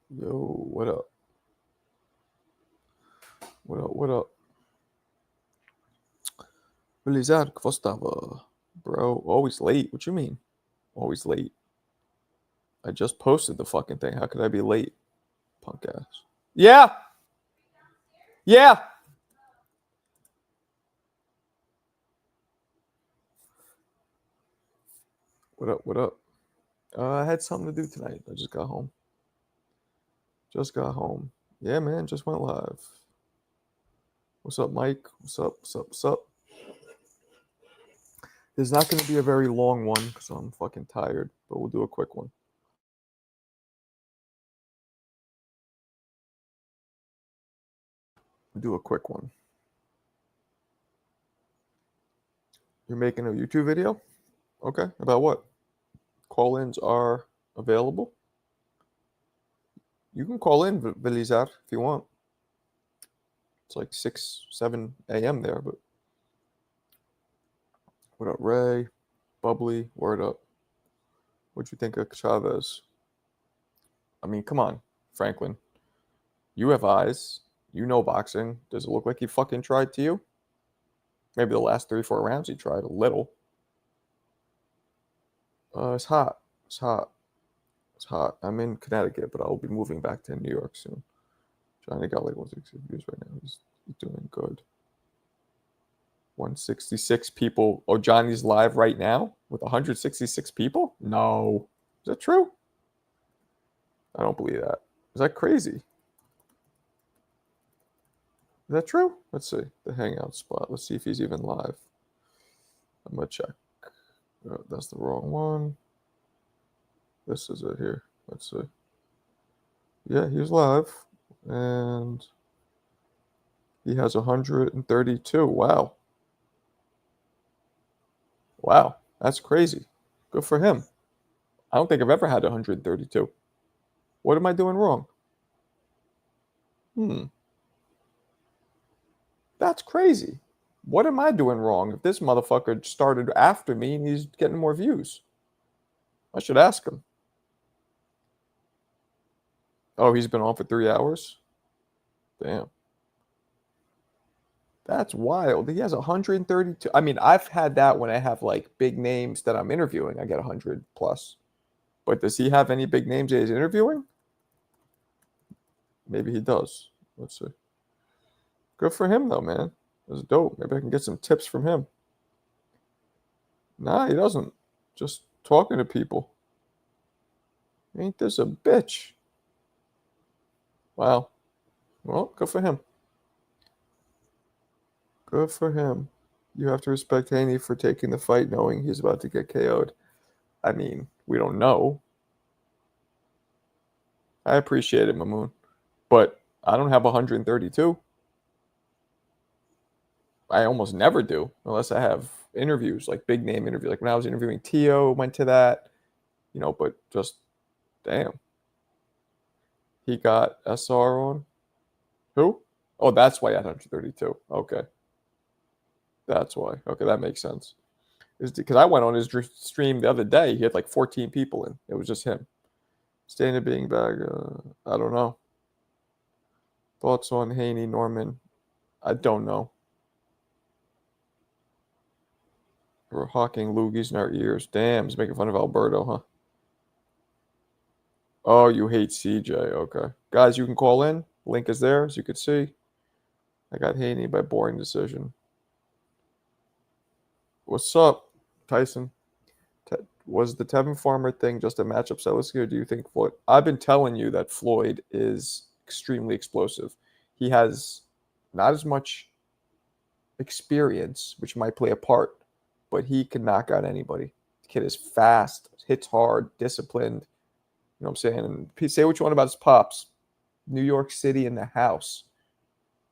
Yo, what up? What up? What up? Belizar, que stava? Bro, always late. What you mean? Always late. I just posted the fucking thing. How could I be late? Punk ass. Yeah! Yeah! What up? What up? I had something to do tonight. I just got home. Just got home. Yeah, man, just went live. What's up, Mike? What's up? What's up? What's up? There's not going to be a very long one because I'm fucking tired, but we'll do a quick one. We'll do a quick one. You're making a YouTube video? Okay. About what? Call-ins are available. You can call in, Belizar, if you want. It's like 6, 7 a.m. there, but what up, Ray? Bubbly, word up. What'd you think of Chavez? I mean, come on, Franklin. You have eyes. You know boxing. Does it look like he fucking tried to you? Maybe the last 3, 4 rounds he tried a little. It's hot. It's hot. It's hot. I'm in Connecticut, but I'll be moving back to New York soon. Johnny got like 160 views right now. He's doing good. 166 people. Oh, Johnny's live right now with 166 people? No. Is that true? I don't believe that. Is that crazy? Is that true? Let's see. The hangout spot. Let's see if he's even live. I'm going to check. Oh, that's the wrong one. This is it here. Let's see. Yeah, he's live. And he has 132. Wow. Wow. That's crazy. Good for him. I don't think I've ever had 132. What am I doing wrong? That's crazy. What am I doing wrong if this motherfucker started after me and he's getting more views? I should ask him. Oh, he's been on for 3 hours? Damn. That's wild. He has 132. I mean, I've had that when I have like big names that I'm interviewing. I get 100 plus. But does he have any big names that he's interviewing? Maybe he does. Let's see. Good for him, though, man. That's dope. Maybe I can get some tips from him. Nah, he doesn't. Just talking to people. Ain't this a bitch? Wow. Well, good for him. Good for him. You have to respect Haney for taking the fight knowing he's about to get KO'd. I mean, we don't know. I appreciate it, Mamoon. But I don't have 132. I almost never do unless I have interviews, like big name interviews. Like when I was interviewing Tio, went to that, but just damn. He got SR on. Who? Oh, that's why I had 132. Okay. That's why. Okay, that makes sense. Is because I went on his stream the other day. He had like 14 people in. It was just him. Standard being back. I don't know. Thoughts on Haney, Norman? I don't know. We're hawking loogies in our ears. Damn, he's making fun of Alberto, huh? Oh, you hate CJ. Okay. Guys, you can call in. Link is there, as you can see. I got Haney by boring decision. What's up, Tyson? Was the Tevin Farmer thing just a matchup Selisky, or do you think Floyd? I've been telling you that Floyd is extremely explosive. He has not as much experience, which might play a part, but he can knock out anybody. The kid is fast, hits hard, disciplined. You know what I'm saying? And say what you want about his pops. New York City in the house.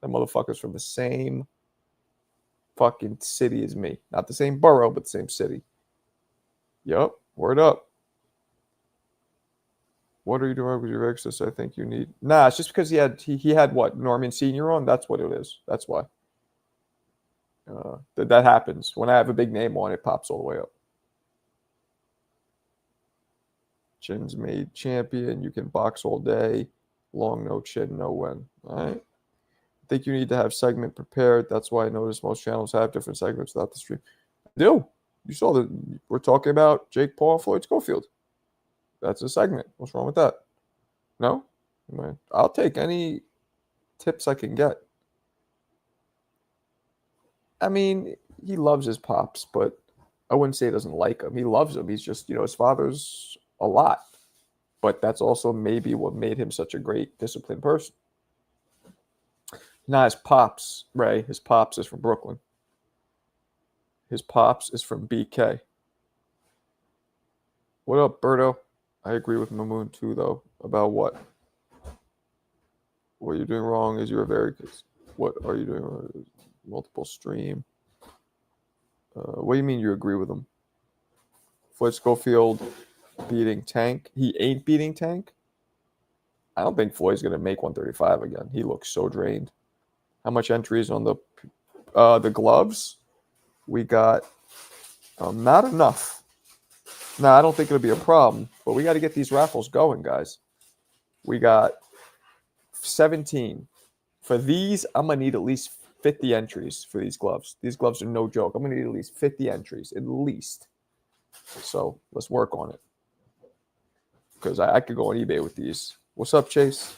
That motherfucker's from the same fucking city as me. Not the same borough, but the same city. Yup. Word up. What are you doing with your access? I think you need. Nah, it's just because he had what Norman Senior on. That's what it is. That's why. That happens when I have a big name on. It pops all the way up. Chin's made champion. You can box all day. Long no chin, no when. All right. I think you need to have segment prepared. That's why I notice most channels have different segments without the stream. I do. You saw that we're talking about Jake Paul, Floyd, Schofield. That's a segment. What's wrong with that? No? I'll take any tips I can get. I mean, he loves his pops, but I wouldn't say he doesn't like him. He loves him. He's just, his father's a lot. But that's also maybe what made him such a great, disciplined person. Not his pops, Ray. His pops is from Brooklyn. His pops is from BK. What up, Berto? I agree with Mamoon too, though. About what? What you're doing wrong is you're very good. What are you doing wrong? Multiple stream. What do you mean you agree with him? Floyd Schofield beating Tank. He ain't beating Tank? I don't think Floyd's going to make 135 again. He looks so drained. How much entries on the gloves? We got not enough. No, I don't think it'll be a problem, but we got to get these raffles going, guys. We got 17. For these, I'm going to need at least 50 entries for these gloves. These gloves are no joke. I'm going to need at least 50 entries, at least. So let's work on it. Because I could go on eBay with these. What's up, Chase?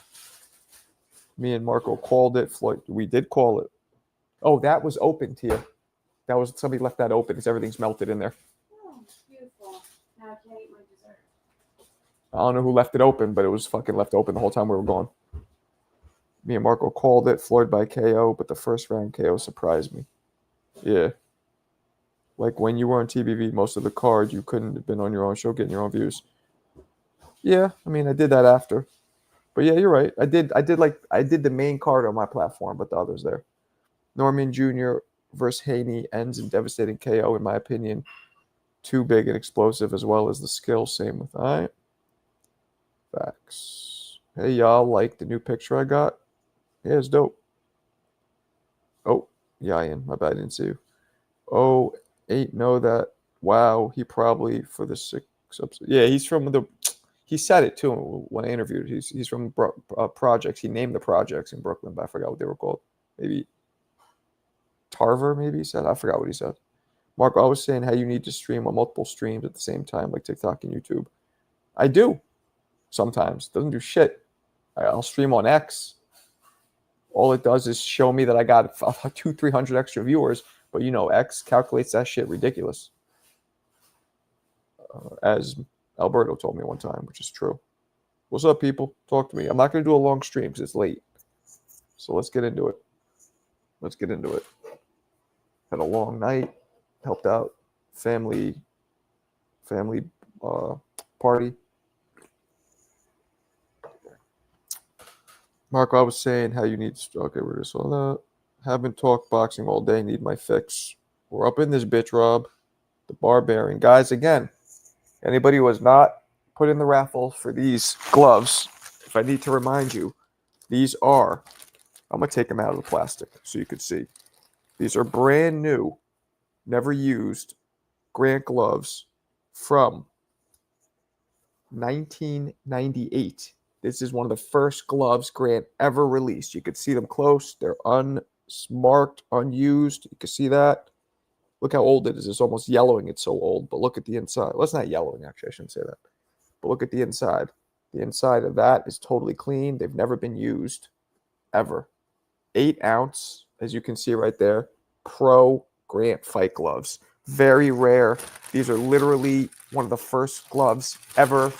Me and Marco called it. Floyd, we did call it. Oh, that was open, Tia. That was, somebody left that open because everything's melted in there. Oh, beautiful. Now I can't eat my dessert. I don't know who left it open, but it was fucking left open the whole time we were gone. Me and Marco called it. Floyd by KO, but the first round KO surprised me. Yeah. Like when you were on TBV, most of the card, you couldn't have been on your own show getting your own views. Yeah, I mean, I did that after. But yeah, you're right. I did the main card on my platform, but the others there. Norman Jr. versus Haney ends in devastating KO, in my opinion. Too big and explosive, as well as the skill. Same with I. Facts. Hey, y'all, like the new picture I got? Yeah, it's dope. Oh, yeah, Ian. My bad, I didn't see you. Oh, ain't know that. Wow, he probably for the 6 episode. Yeah, he's from the. He said it too when I interviewed. He's from projects. He named the projects in Brooklyn, but I forgot what they were called. Maybe Tarver, maybe he said. I forgot what he said. Mark, I was saying how you need to stream on multiple streams at the same time, like TikTok and YouTube. I do sometimes. Doesn't do shit. I'll stream on X. All it does is show me that I got 200-300 extra viewers, but X calculates that shit ridiculous. As Alberto told me one time, which is true. What's up, people? Talk to me. I'm not going to do a long stream because it's late. So let's get into it. Had a long night. Helped out. Family party. Marco, I was saying how you need to... Okay, we're just all that. Haven't talked boxing all day. Need my fix. We're up in this bitch, Rob. The Barbarian. Guys, again, anybody who has not put in the raffle for these gloves, if I need to remind you, these are... I'm going to take them out of the plastic so you can see. These are brand new, never used Grant gloves from 1998. This is one of the first gloves Grant ever released. You could see them close. They're unmarked, unused. You can see that. Look how old it is. It's almost yellowing. It's so old. But look at the inside. Well, it's not yellowing, actually. I shouldn't say that. But look at the inside. The inside of that is totally clean. They've never been used ever. 8 ounce, as you can see right there. Pro Grant fight gloves. Very rare. These are literally one of the first gloves ever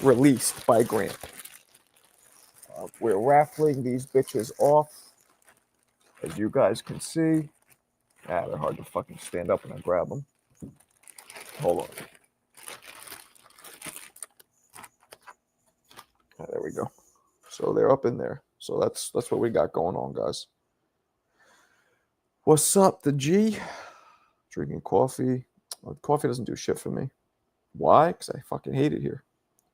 released by Grant. We're raffling these bitches off, as you guys can see. They're hard to fucking stand up when I grab them. Hold on. There we go. So they're up in there. So that's what we got going on, guys. What's up, the G? Drinking coffee. Coffee doesn't do shit for me. Why? Because I fucking hate it here.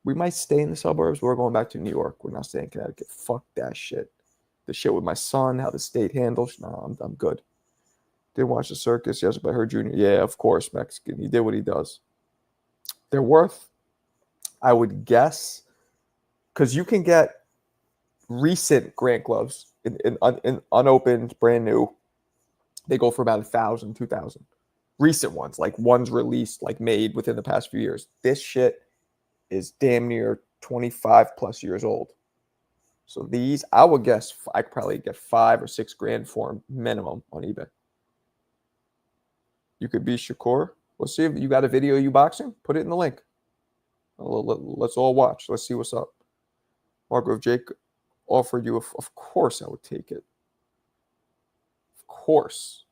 We might stay in the suburbs. We're going back to New York. We're not staying in Connecticut. Fuck that shit. The shit with my son, how the state handles. No, I'm good. Didn't watch the circus. Yes, but I heard Junior. Yeah, of course, Mexican. He did what he does. They're worth, I would guess, because you can get recent Grant gloves in unopened, brand new. They go for about 1,000, 2,000. Recent ones, like ones released, like made within the past few years. This shit is damn near 25 plus years old. So these, I would guess I could probably get $5 or $6 for them minimum on eBay. You could be Shakur. Let's see if you got a video of you boxing. Put it in the link. Let's all watch. Let's see what's up. Marco, if Jake offered you, of course I would take it. Of course.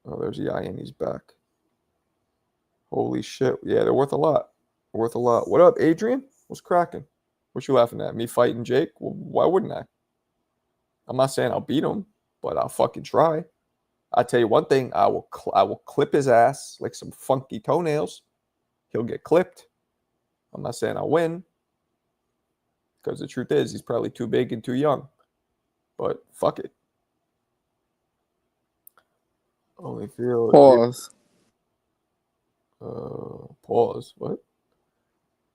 Oh, there's Haney's back. Holy shit. Yeah, they're worth a lot. They're worth a lot. What up, Adrian? What's cracking? What you laughing at? Me fighting Jake? Well, why wouldn't I? I'm not saying I'll beat him, but I'll fucking try. I'll tell you one thing. I will clip his ass like some funky toenails. He'll get clipped. I'm not saying I'll win, because the truth is he's probably too big and too young. But fuck it. Only feel Pause. Pause. What?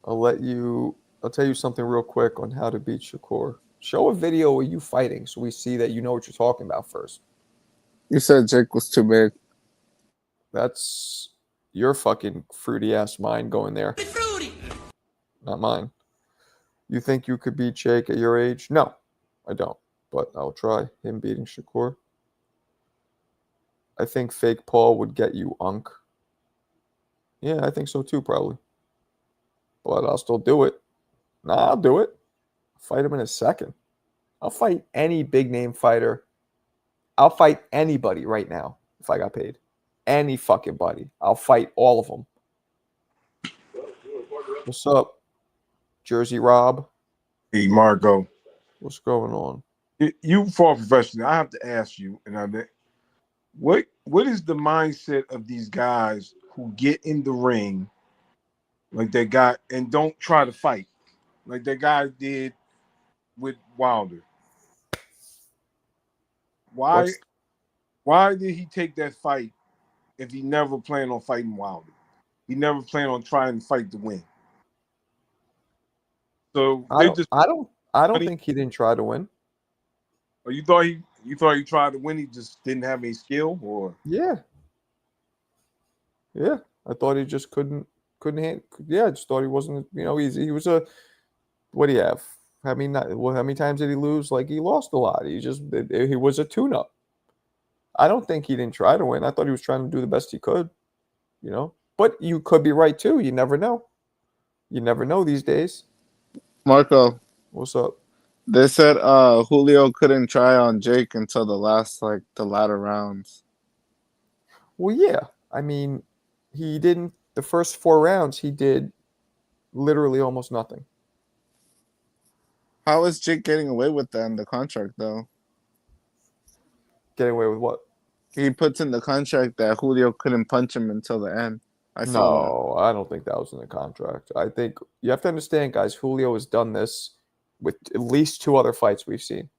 I'll tell you something real quick on how to beat Shakur. Show a video of you fighting so we see that you know what you're talking about first. You said Jake was too big. That's your fucking fruity ass mind going there. Fruity. Not mine. You think you could beat Jake at your age? No, I don't. But I'll try him beating Shakur. I think fake Paul would get you unk. Yeah, I think so too, probably. But I'll still do it. Nah, I'll do it. Fight him in a second. I'll fight any big name fighter. I'll fight anybody right now if I got paid. Any fucking body. I'll fight all of them. What's up, Jersey Rob? Hey, Marco. What's going on? You fought professionally. I have to ask you, what is the mindset of these guys who get in the ring like that guy and don't try to fight like that guy did with Wilder? Why did he take that fight if he never planned on fighting Wilder? He never planned on trying to fight to win. So I don't think he didn't try to win. Or you thought he tried to win, he just didn't have any skill, or Yeah. I thought he just couldn't handle. Yeah, I just thought he wasn't. He was a. What do you have? How many times did he lose? Like, he lost a lot. He was a tune-up. I don't think he didn't try to win. I thought he was trying to do the best he could. But you could be right too. You never know. You never know these days. Marco, What's up? they said Julio couldn't try on Jake until the latter rounds. Well, yeah. I mean, he didn't. The first 4 rounds, he did literally almost nothing. How is Jake getting away with that in the contract, though? Getting away with what? He puts in the contract that Julio couldn't punch him until the end. I don't think that was in the contract. I think you have to understand, guys, Julio has done this with at least 2 other fights we've seen.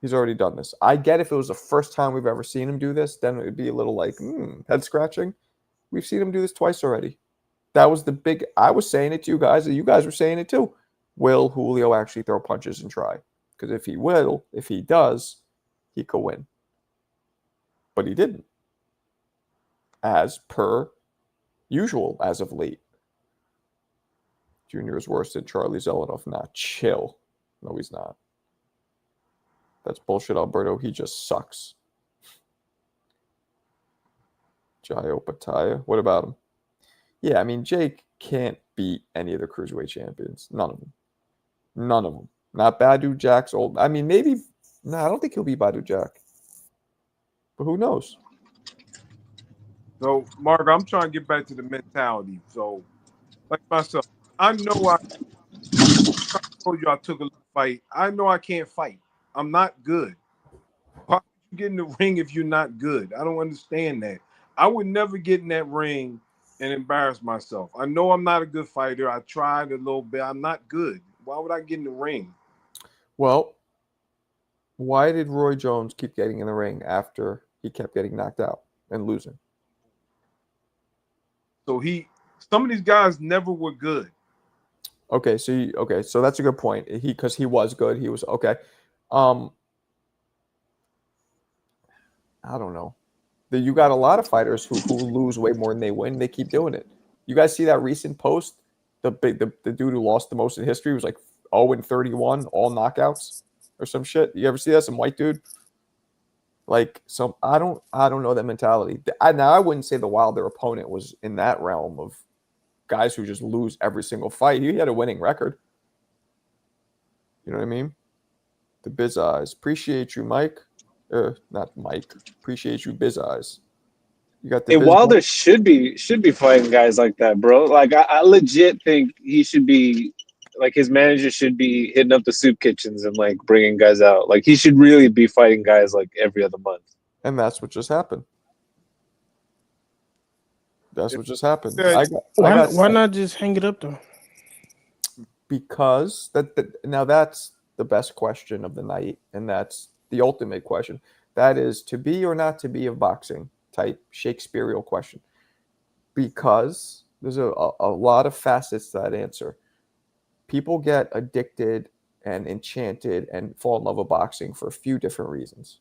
He's already done this. I get if it was the first time we've ever seen him do this, then it would be a little like, head scratching. We've seen him do this twice already. That was the big, I was saying it to you guys, and you guys were saying it too. Will Julio actually throw punches and try? Because if he does, he could win. But he didn't. As per usual as of late. Junior is worse than Charlie Zelenoff. Nah, chill. No, he's not. That's bullshit, Alberto. He just sucks. Jayo Pataya. What about him? Yeah, I mean, Jake can't beat any of the cruiserweight champions. None of them. None of them. Not Badu Jack's old. I mean, maybe. No, I don't think he'll be Badu Jack. But who knows? so. Mark, I'm trying to get back to the mentality. So, like myself, I told you I took a fight. I know I can't fight. I'm not good. Why would you get in the ring if you're not good? I don't understand that. I would never get in that ring and embarrass myself. I know I'm not a good fighter. I tried a little bit. I'm not good. Why would I get in the ring? Well, why did Roy Jones keep getting in the ring after he kept getting knocked out and losing? So some of these guys never were good. Okay, so that's a good point. Because he was good. He was okay. I don't know. You got a lot of fighters who lose way more than they win. They keep doing it. You guys see that recent post? The dude who lost the most in history was like 0-31, all knockouts or some shit. You ever see that? Some white dude? Like I don't know that mentality. Now I wouldn't say the Wilder opponent was in that realm of guys who just lose every single fight. He had a winning record. You know what I mean? The Biz Eyes. Appreciate you, Mike. Not Mike. Appreciate you, Biz Eyes. You got the Hey, Biz Wilder should be fighting guys like that, bro. Like I legit think he should be, like, his manager should be hitting up the soup kitchens and like bringing guys out. Like he should really be fighting guys like every other month. And that's what just happened. That's what just happened. Yeah. Why not just hang it up though? Because now that's the best question of the night, and that's the ultimate question. That is to be or not to be of boxing type Shakespearean question. Because there's a lot of facets to that answer. People get addicted and enchanted and fall in love with boxing for a few different reasons.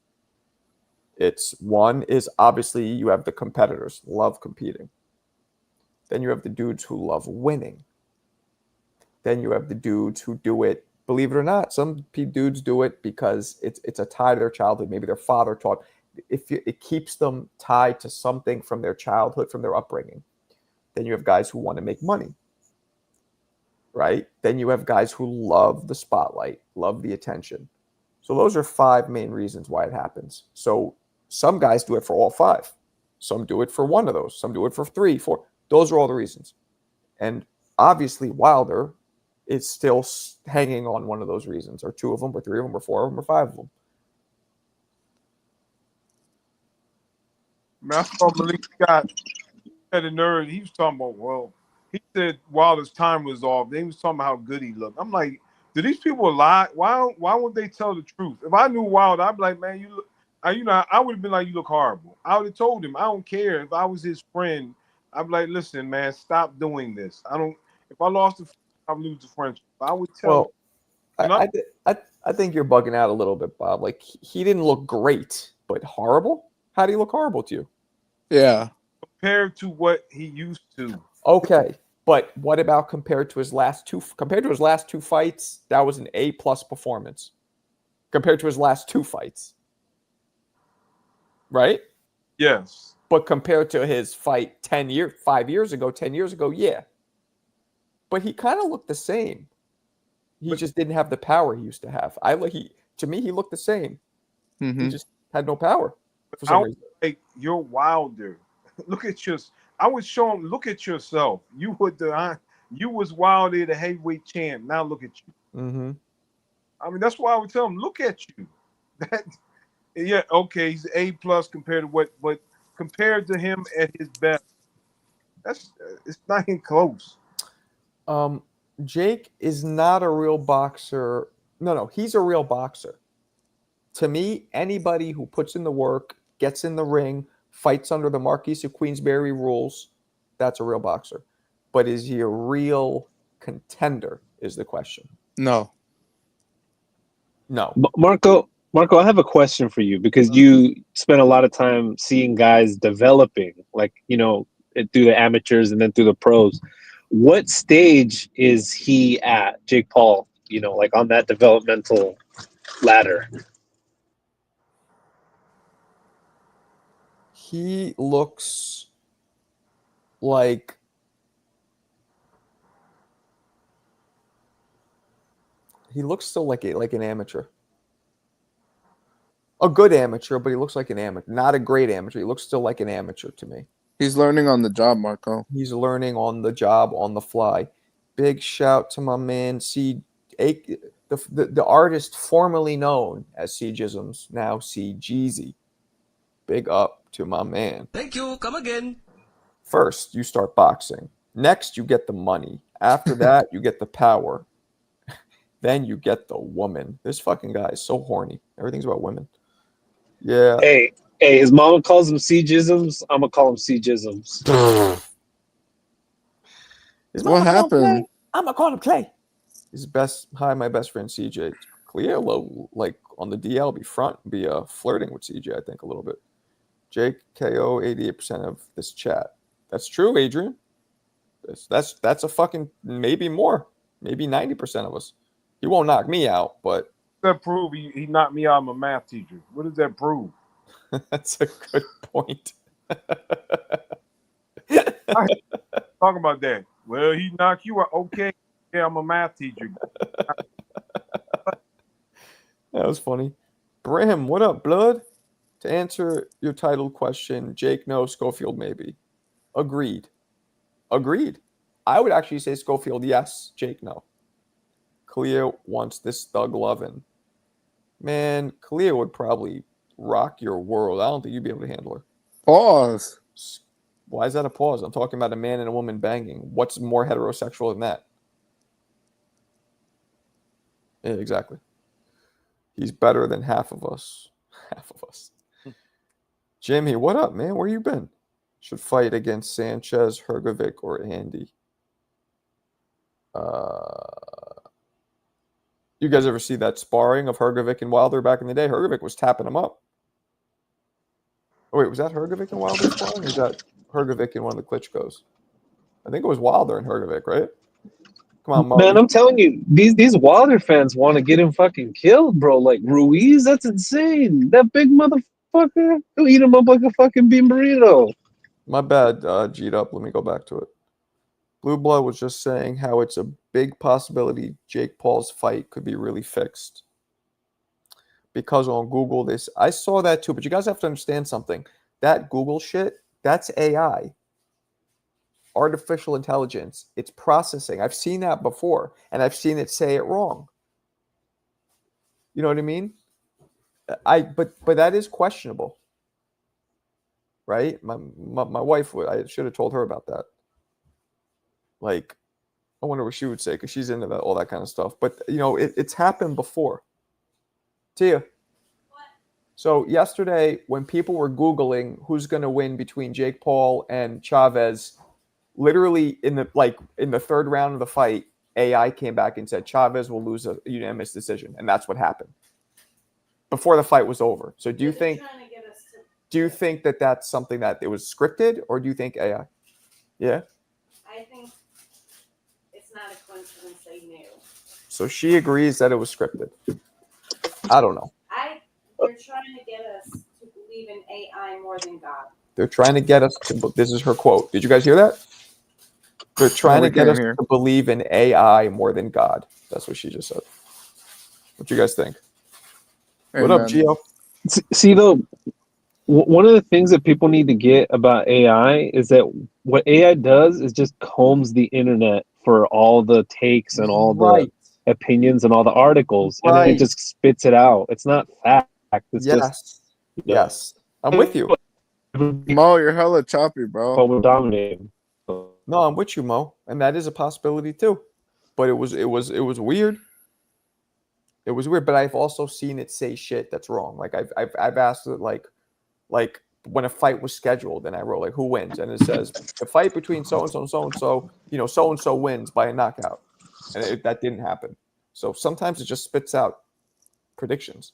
One is obviously you have the competitors, love competing. Then you have the dudes who love winning. Then you have the dudes who do it, believe it or not, some dudes do it because it's a tie to their childhood. Maybe their father taught. It keeps them tied to something from their childhood, from their upbringing. Then you have guys who want to make money, right? Then you have guys who love the spotlight, love the attention. So those are 5 main reasons why it happens. So some guys do it for all 5. Some do it for one of those. Some do it for 3, 4. Those are all the reasons. And obviously Wilder is still hanging on one of those reasons, or 2 of them, or 3 of them, or 4 of them, or 5 of them. Man, I saw Malik Scott had a nerd. He was talking about, well, he said Wilder's time was off. They was talking about how good he looked. I'm like, do these people lie? Why won't they tell the truth? If I knew Wilder, I'd be like, man, you look. I would have been like, you look horrible. I would have told him, I don't care. If I was his friend, I'd be like, listen, man, stop doing this. If I lost the, I'd lose the friendship. I would tell. Well, I think you're bugging out a little bit, Bob. Like he didn't look great, but horrible. How do you look horrible to you? Yeah. Compared to what he used to. Okay, but what about compared to his last 2? Compared to his last 2 fights, that was an A+ performance. Compared to his last 2 fights, right? Yes. But compared to his fight 5 years ago, 10 years ago, yeah. But he kind of looked the same. He just didn't have the power he used to have. To me, he looked the same. Mm-hmm. He just had no power for I some would reason. like, you're Wilder. Look at I would show him. Look at yourself. You was Wilder, the heavyweight champ. Now look at you. Mm-hmm. I mean, that's why I would tell him, look at you. Yeah, okay, he's A+ compared to what, but compared to him at his best, it's not even close. Jake is not a real boxer. No, he's a real boxer. To me, anybody who puts in the work, gets in the ring, fights under the Marquis of Queensberry rules, that's a real boxer. But is he a real contender is the question. No. Marco, I have a question for you, because you spent a lot of time seeing guys developing, like, through the amateurs and then through the pros. What stage is he at, Jake Paul, like on that developmental ladder? He looks like still like an amateur. A good amateur, but he looks like an amateur. Not a great amateur. He looks still like an amateur to me. He's learning on the job, Marco. He's learning on the job, on the fly. Big shout to my man, the artist formerly known as C. Jisms, now C. Jeezy. Big up to my man. Thank you. Come again. First, you start boxing. Next, you get the money. After that, you get the power. Then you get the woman. This fucking guy is so horny. Everything's about women. Yeah. Hey, his mama calls him C. Jisms. I'm going to call him C. Jisms. What happened? I'm going to call him Clay. His best. Hi, my best friend CJ. Cleo, like on the DL, be flirting with CJ. I think a little bit. Jake KO 88% of this chat. That's true, Adrian. That's a fucking maybe more, maybe 90% of us. He won't knock me out, but That prove he knocked me out. I'm a math teacher. What does that prove? that's a good point. Talking about that. Well, he knocked you out. Okay. Yeah, I'm a math teacher. That was funny. Brim, what up, blood? To answer your title question, Jake, no, Schofield, maybe. Agreed. I would actually say Schofield, yes. Jake, no. Cleo wants this thug lovin'. Man, Cleo would probably rock your world. I don't think you'd be able to handle her. Pause. Why is that a pause? I'm talking about a man and a woman banging. What's more heterosexual than that? Yeah, exactly. He's better than half of us. Half of us. Jimmy, what up, man? Where you been? Should fight against Sanchez, Hrgovic, or Andy. You guys ever see that sparring of Hrgovic and Wilder back in the day? Hrgovic was tapping him up. Oh, wait, was that Hrgovic and Wilder sparring? Or is that Hrgovic and one of the Klitschko's? I think it was Wilder and Hrgovic, right? Come on, Mo. Man, I'm telling you, these Wilder fans want to get him fucking killed, bro. Like Ruiz, that's insane. That big motherfucker, he'll eat him up like a fucking bean burrito. My bad, G'd up. Let me go back to it. Blue Blood was just saying how it's a big possibility Jake Paul's fight could be really fixed. Because on Google, I saw that too, but you guys have to understand something. That Google shit, that's AI. Artificial intelligence. It's processing. I've seen that before, and I've seen it say it wrong. You know what I mean? But that is questionable. Right? My wife would. I should have told her about that. Like, I wonder what she would say because she's into that, all that kind of stuff. But you know, it's happened before. Tia. What? So yesterday, when people were Googling who's going to win between Jake Paul and Chavez, literally in the third round of the fight, AI came back and said Chavez will lose a unanimous decision, and that's what happened before the fight was over. So do you think that that's something that it was scripted, or do you think AI? Yeah. I think it's not a coincidence they knew. So she agrees that it was scripted. I don't know. They're trying to get us to believe in AI more than God. They're trying to get us to. This is her quote. Did you guys hear that? They're trying to get us to believe in AI more than God. That's what she just said. What you guys think? Amen. What up, Gio? See, though, one of the things that people need to get about AI is that what AI does is just combs the internet for all the takes and all the opinions and all the articles, and then it just spits it out. It's not fact. It's just yes. I'm with you. Mo, you're hella choppy, bro. But we're dominating. No, I'm with you, Mo, and that is a possibility too. But it was weird. It was weird, but I've also seen it say shit that's wrong. Like I've asked it like when a fight was scheduled, and I wrote like who wins, and it says the fight between so and so and so and so, so and so wins by a knockout, and that didn't happen. So sometimes it just spits out predictions.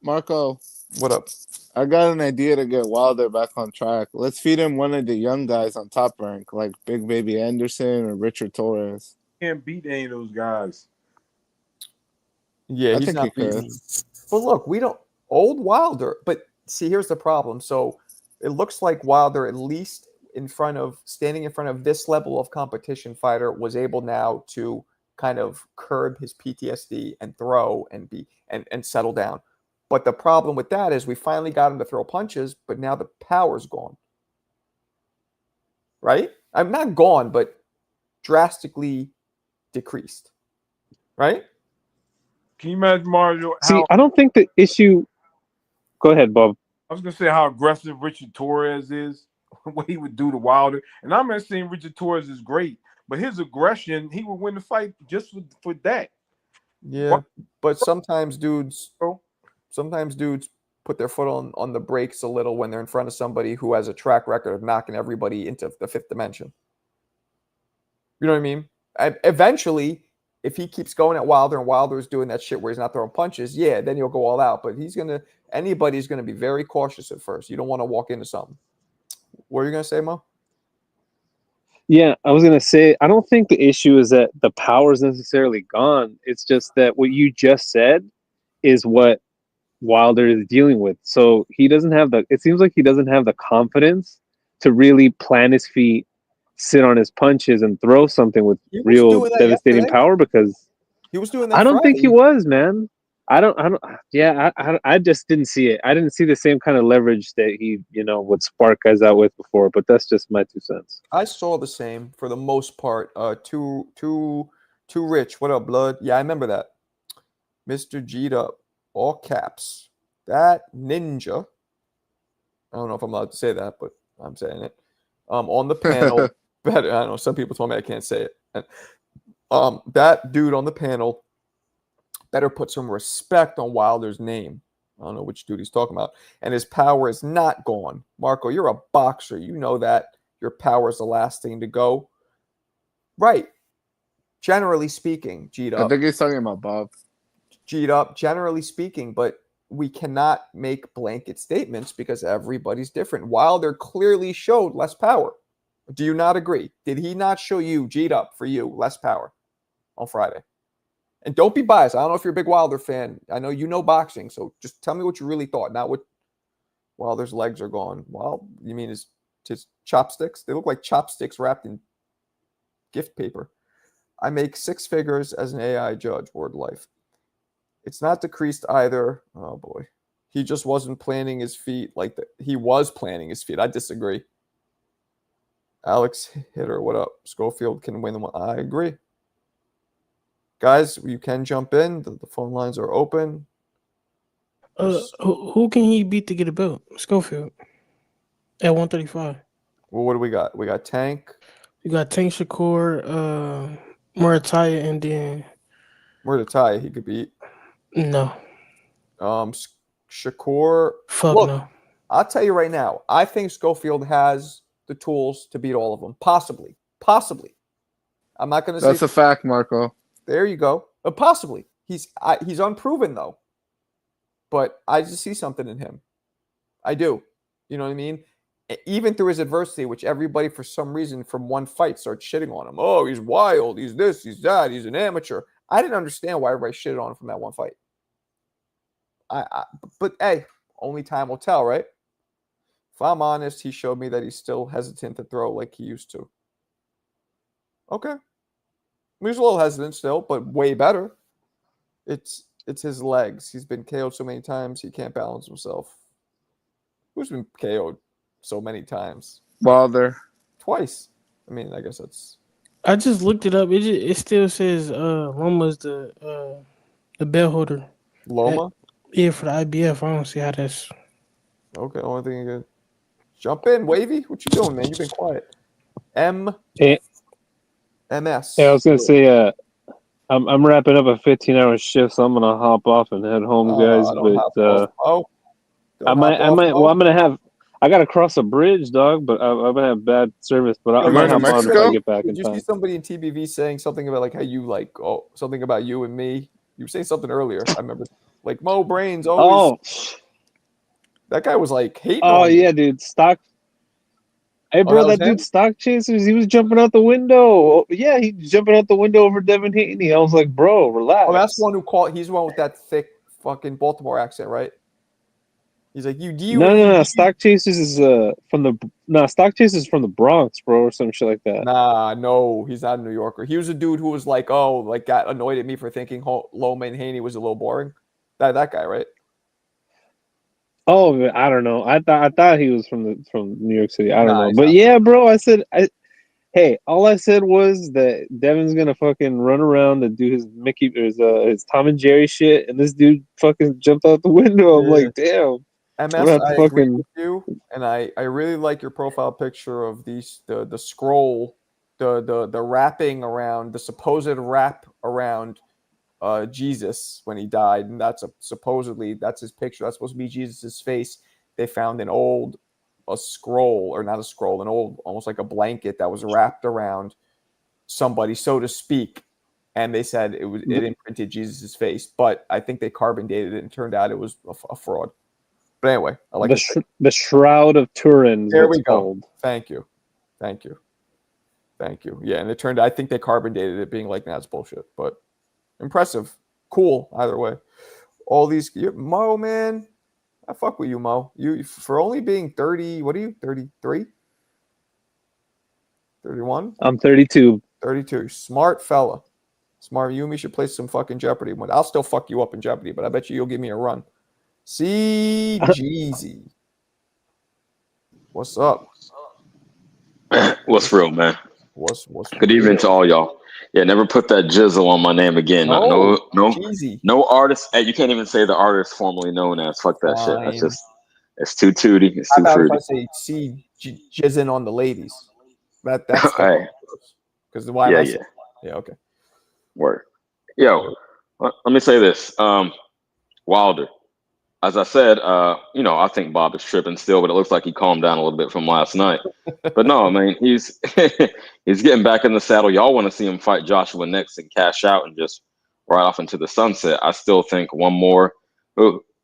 Marco, what up? I got an idea to get Wilder back on track. Let's feed him one of the young guys on Top Rank, like Big Baby Anderson or Richard Torres. Can't beat any of those guys. Yeah, he's not beating. But look, we don't old Wilder. But see, here's the problem. So it looks like Wilder, at least standing in front of this level of competition fighter, was able now to kind of curb his PTSD and throw and settle down. But the problem with that is we finally got him to throw punches, but now the power's gone. Right? I'm not gone, but drastically decreased. Right? Can you imagine, Mario? See, I don't think the issue. Go ahead, Bob. I was gonna say how aggressive Richard Torres is, what he would do to Wilder, and I'm not saying Richard Torres is great, but his aggression, he would win the fight just for that. Yeah, but sometimes dudes put their foot on the brakes a little when they're in front of somebody who has a track record of knocking everybody into the fifth dimension. You know what I mean? Eventually, if he keeps going at Wilder and Wilder's doing that shit where he's not throwing punches, yeah, then he'll go all out. But anybody's gonna be very cautious at first. You don't want to walk into something. What are you gonna say, Mo? Yeah, I was gonna say I don't think the issue is that the power is necessarily gone. It's just that what you just said is what Wilder is dealing with. So he doesn't have the. It seems like he doesn't have the confidence to really plant his feet, sit on his punches, and throw something with He was real doing that devastating yesterday. power. Because He was doing that I don't think he Friday. was, man. I don't. Yeah, I just didn't see it. I didn't see the same kind of leverage that he, would spark guys out with before. But that's just my 2 cents. I saw the same for the most part. Too rich. What up, blood? Yeah, I remember that. Mr. G'd up, all caps. That ninja. I don't know if I'm allowed to say that, but I'm saying it. On the panel, better. I don't know. Some people told me I can't say it. That dude on the panel better put some respect on Wilder's name. I don't know which dude he's talking about. And his power is not gone. Marco, you're a boxer. You know that. Your power is the last thing to go. Right. Generally speaking, G'd I up. think he's talking about Bob. G'd up, generally speaking, but we cannot make blanket statements because everybody's different. Wilder clearly showed less power. Do you not agree? Did he not show you, G'd up for you, less power on Friday? And don't be biased. I don't know if you're a big Wilder fan. I know you know boxing, so just tell me what you really thought, not what Wilder's legs are gone. Well, you mean his chopsticks? They look like chopsticks wrapped in gift paper. I make 6 figures as an AI judge, word life. It's not decreased either. Oh, boy. He just wasn't planting his feet like that. He was planting his feet. I disagree. Alex Hitter, what up? Schofield can win one. I agree. Guys, you can jump in. The phone lines are open. Who can he beat to get a belt? Schofield at 135. Well, what do we got? We got Tank. You got Tank Shakur, Murataya, and then Murder he could beat. no. Shakur. Fuck Look, no. I'll tell you right now. I think Schofield has the tools to beat all of them. Possibly. Possibly. I'm not going to say. That's a fact, Marco. There you go. Possibly. He's unproven, though. But I just see something in him. I do. You know what I mean? Even through his adversity, which everybody, for some reason, from one fight starts shitting on him. Oh, he's wild. He's this. He's that. He's an amateur. I didn't understand why everybody shitted on him from that one fight. But hey, only time will tell, right? If I'm honest, he showed me that he's still hesitant to throw like he used to. Okay. He's a little hesitant still, but way better. It's his legs. He's been KO'd so many times, he can't balance himself. Who's been KO'd so many times? Wilder. Twice. I mean, I guess that's. I just looked it up. It still says Loma's the bell holder. Loma? Yeah, for the IBF. I don't see how that's. Okay, only thing you can jump in, Wavy. What you doing, man? You've been quiet. MS. Yeah, I was gonna say, I'm wrapping up a 15-hour shift, so I'm gonna hop off and head home, guys. I might. Well, I gotta cross a bridge, dog. But I'm gonna have bad service. But I might hop on when I get back in Did you time. see somebody in TBV saying something about like how you like something about you and me? You were saying something earlier. I remember like Mo Brains always. That guy was like hating. Oh yeah, dude. Hey, bro, that dude, Stock Chasers, he was jumping out the window. Yeah, he's jumping out the window over Devin Haney. I was like, bro, relax. Oh, that's the one who called. He's the one with that thick fucking Baltimore accent, right? He's like, No. Stock Chasers is from the Bronx, bro, or some shit like that. Nah, no, he's not a New Yorker. He was a dude who was like, got annoyed at me for thinking Loma and Haney was a little boring. That guy, right? Oh, I don't know. I thought he was from New York City. I don't know. But yeah, bro, hey, all I said was that Devin's gonna fucking run around and do his his Tom and Jerry shit, and this dude fucking jumped out the window. I'm like, damn. MS, I agree with you, and I really like your profile picture of the scroll, the wrapping around, the supposed wrap around Jesus when he died, and supposedly that's his picture. That's supposed to be Jesus's face. They found a scroll, or not a scroll, an old, almost like a blanket that was wrapped around somebody, so to speak. and they said it imprinted Jesus' face, but I think they carbon dated it and turned out it was a fraud. But anyway, I like the Shroud of Turin. There we go. Thank you. Yeah, and it turned out, I think they carbon dated it being like, that's bullshit, but impressive. Cool, either way. All these, Mo, man, I fuck with you, Mo. You, for only being 30, what are you, 33? 31? I'm 32. 32. Smart fella. Smart. You and me should play some fucking Jeopardy. I'll still fuck you up in Jeopardy, but I bet you'll give me a run. See, Jeezy. What's up? What's real, man? What's Good evening to all y'all. Yeah, never put that jizzle on my name again. No artist. Hey, you can't even say the artist formerly known as. Fuck that shit. That's just, it's too tooty. It's too fruity. If I say see jizzing on the ladies? That's hey. Because why? Yeah. Okay. Word. Yo, let me say this. Wilder. As I said, I think Bob is tripping still, but it looks like he calmed down a little bit from last night. But no, I mean, he's he's getting back in the saddle. Y'all want to see him fight Joshua next and cash out and just ride off into the sunset. I still think one more.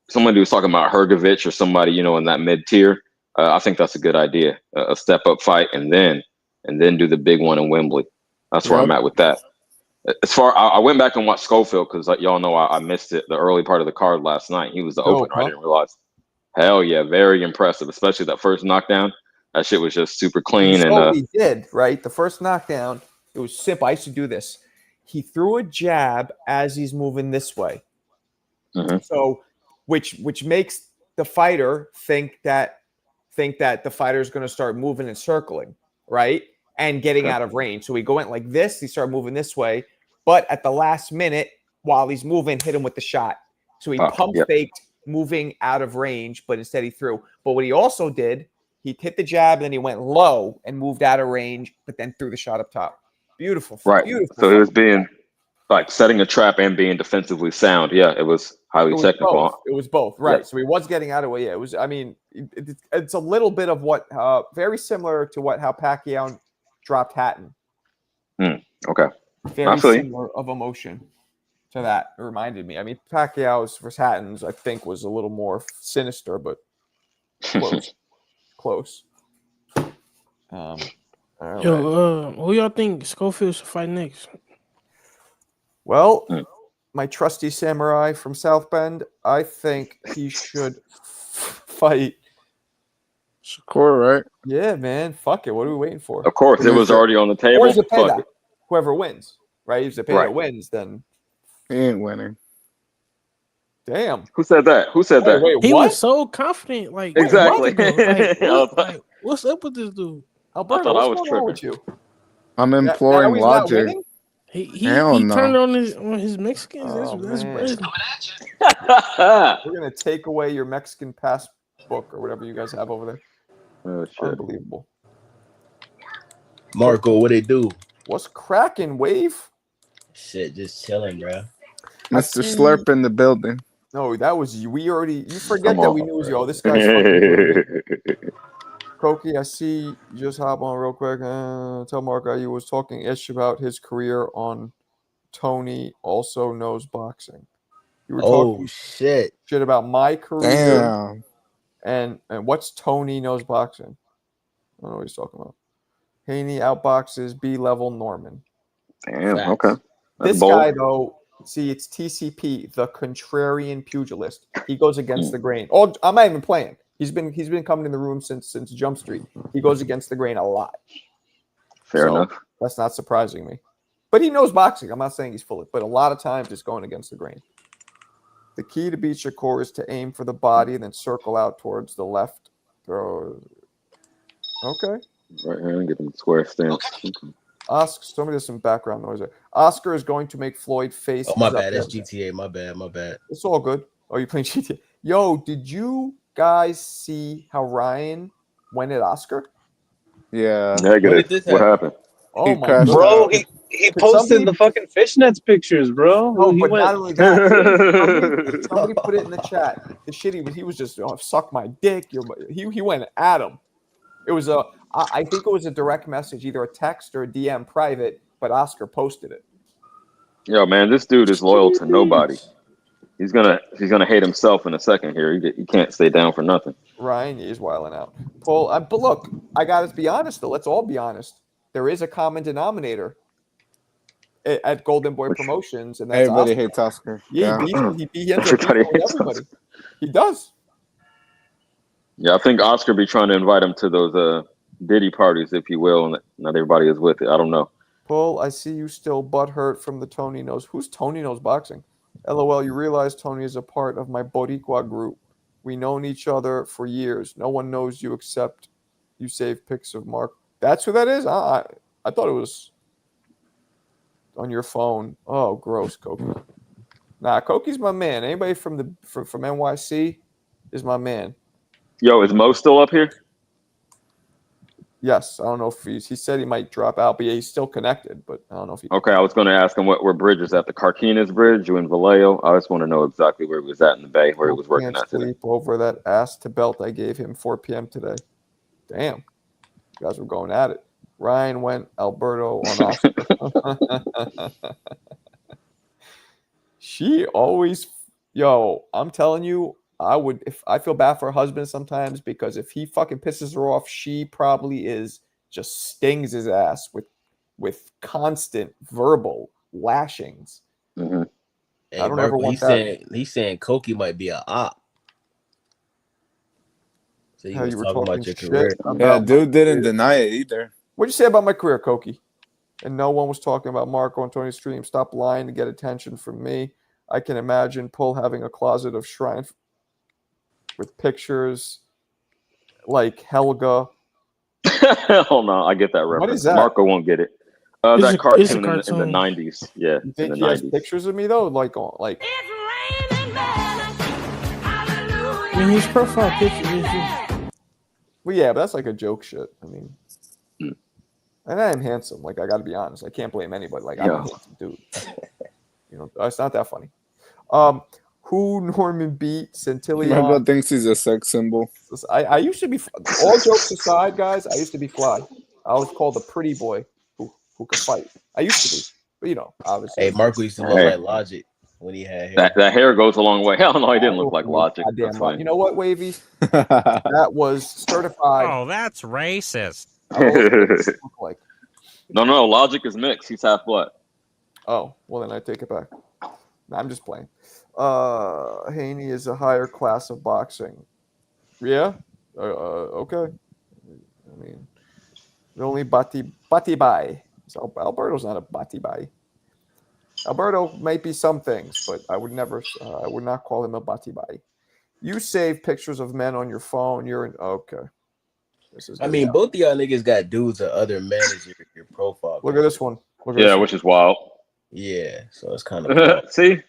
Somebody was talking about Hergovich or somebody, in that mid tier. I think that's a good idea. A step up fight and then do the big one in Wembley. That's where I'm at with that. As far, I went back and watched Schofield because y'all know I missed it the early part of the card last night. He was the opener. I didn't realize. Hell yeah, very impressive, especially that first knockdown. That shit was just super clean. He did, right? The first knockdown, it was simple. I used to do this. He threw a jab as he's moving this way. Mm-hmm. So, which makes the fighter think that the fighter is going to start moving and circling, right? And getting out of range. So he went like this. He started moving this way. But at the last minute, while he's moving, hit him with the shot. So he faked moving out of range, but instead he threw. But what he also did, he hit the jab, and then he went low and moved out of range, but then threw the shot up top. Beautiful. Right. Beautiful. So he was being like setting a trap and being defensively sound. Yeah, it was highly technical. It was both. Right. Yeah. So he was getting out of the way. Yeah, it was, I mean, it's a little bit of what, very similar to how Pacquiao dropped Hatton. Okay. Very similar of emotion to that. It reminded me. I mean, Pacquiao's versus Hatton's, I think, was a little more sinister, but close. Close. All right. Who y'all think Schofield should fight next? Well, my trusty samurai from South Bend, I think he should fight Shakur, right? Yeah, man. Fuck it. What are we waiting for? Of course, it was already on the table. Or Zepeda. Whoever wins, right? If Zepeda wins, then he ain't winning. Damn. Who said that? Wait, he was so confident. Like exactly. What's up with this dude? Alberto, what's going on with you? I'm imploring logic. He turned on his Mexicans. That's crazy. We're gonna take away your Mexican passbook or whatever you guys have over there. Oh, shit. Unbelievable. Marco, what they do? What's cracking, Wave? Shit, just chilling, bro. Mr. Slurp in the building. No, that was you. You forget that we knew you. Oh, this guy's fucking Koki, I see you just hop on real quick. Tell Marco you was talking ish about his career on Tony also knows boxing. You were talking shit about my career. Damn. And what's Tony knows boxing? I don't know what he's talking about. Haney outboxes B-level Norman. Damn, okay. This guy, though, see, it's TCP, the contrarian pugilist. He goes against the grain. Oh, I'm not even playing. He's been coming in the room since Jump Street. He goes against the grain a lot. Fair enough. That's not surprising me. But he knows boxing. I'm not saying he's full of it, but a lot of times it's going against the grain. The key to beat Shakur is to aim for the body and then circle out towards the left. Throw. Okay. Right here, get him square stance. Okay. Oscar, somebody does some background noise there. Oscar is going to make Floyd face. Oh, my bad. That's GTA. My bad. It's all good. Oh, you playing GTA? Yo, did you guys see how Ryan went at Oscar? Yeah. Negative. What happened? Oh my bro, he posted the fucking fishnets pictures, bro. No, but not only that, somebody put it in the chat. The shit he was just suck my dick. He went at him. It was I think it was a direct message, either a text or a DM private, but Oscar posted it. Yo, man, this dude is loyal to nobody. He's gonna hate himself in a second here. He can't stay down for nothing. Ryan is wilding out. Paul, but look, I got to be honest though. Let's all be honest. There is a common denominator at Golden Boy Which- Promotions, and that's Everybody Oscar. hates Oscar. Yeah, Yeah. he ends up Everybody beefing with hates everybody. Oscar. He does. Yeah, I think Oscar be trying to invite him to those Diddy parties, if you will, and not everybody is with it. I don't know. Paul, I see you still butthurt from the Tony Knows. Who's Tony Knows Boxing? LOL, you realize Tony is a part of my Boricua group. We known each other for years. No one knows you except you save pics of Mark. That's who that is? I thought it was on your phone. Oh, gross, Koki. Nah, Koki's my man. Anybody from NYC is my man. Yo, is Mo still up here? Yes, I don't know if he said he might drop out, but yeah, he's still connected. But I don't know if he. Okay, I was going to ask him where bridge is at. The Carquinez Bridge, you in Vallejo? I just want to know exactly where he was at in the Bay, where he was working Can't at today. sleep over that ass to belt I gave him 4 p.m. today. Damn, you guys were going at it. Ryan went Alberto on Oscar. She always, I'm telling you, I feel bad for her husband sometimes because if he fucking pisses her off, she probably just stings his ass with constant verbal lashings. Mm-hmm. Hey, I don't ever Marco, want that. He's saying Koki might be a op. So you How was you were talking talking about your shit career. Yeah, about dude didn't deny it either. What'd you say about my career, Koki? And no one was talking about Marco and Tony's stream. Stop lying to get attention from me. I can imagine Pull having a closet of shrine with pictures like Helga. Hell no, I get that reference. What is that? Marco won't get it. It's That a cartoon in the cartoon. 90s. Yeah, You in think the he has 90s. pictures of me though? Like. I mean, his profile picture is just Well, yeah, but that's like a joke shit. I mean, and I am handsome. Like, I got to be honest. I can't blame anybody. Like, I'm a handsome dude. It's not that funny. Who Norman beat Centillion? Marco thinks he's a sex symbol. I used to be, all jokes aside, guys, I used to be fly. I was called a pretty boy who could fight. I used to be. But, obviously. Hey, Marco used to look like Logic when he had hair. That hair goes a long way. Hell no, he didn't look like Logic. Goddamn That's right. fine. You know what, Wavy? That was certified. Oh, that's racist. Like. No, Logic is mixed. He's half black. Oh, well, then I take it back. No, I'm just playing. Haney is a higher class of boxing. Yeah? Okay. I mean, the only bati bai. So Alberto's not a bati bai. Alberto might be some things, but I would not call him a bati bai. You save pictures of men on your phone. Okay. I mean, both of y'all niggas got dudes or other men as your profile. Look at this one. Which is wild. Yeah, so it's kind of see,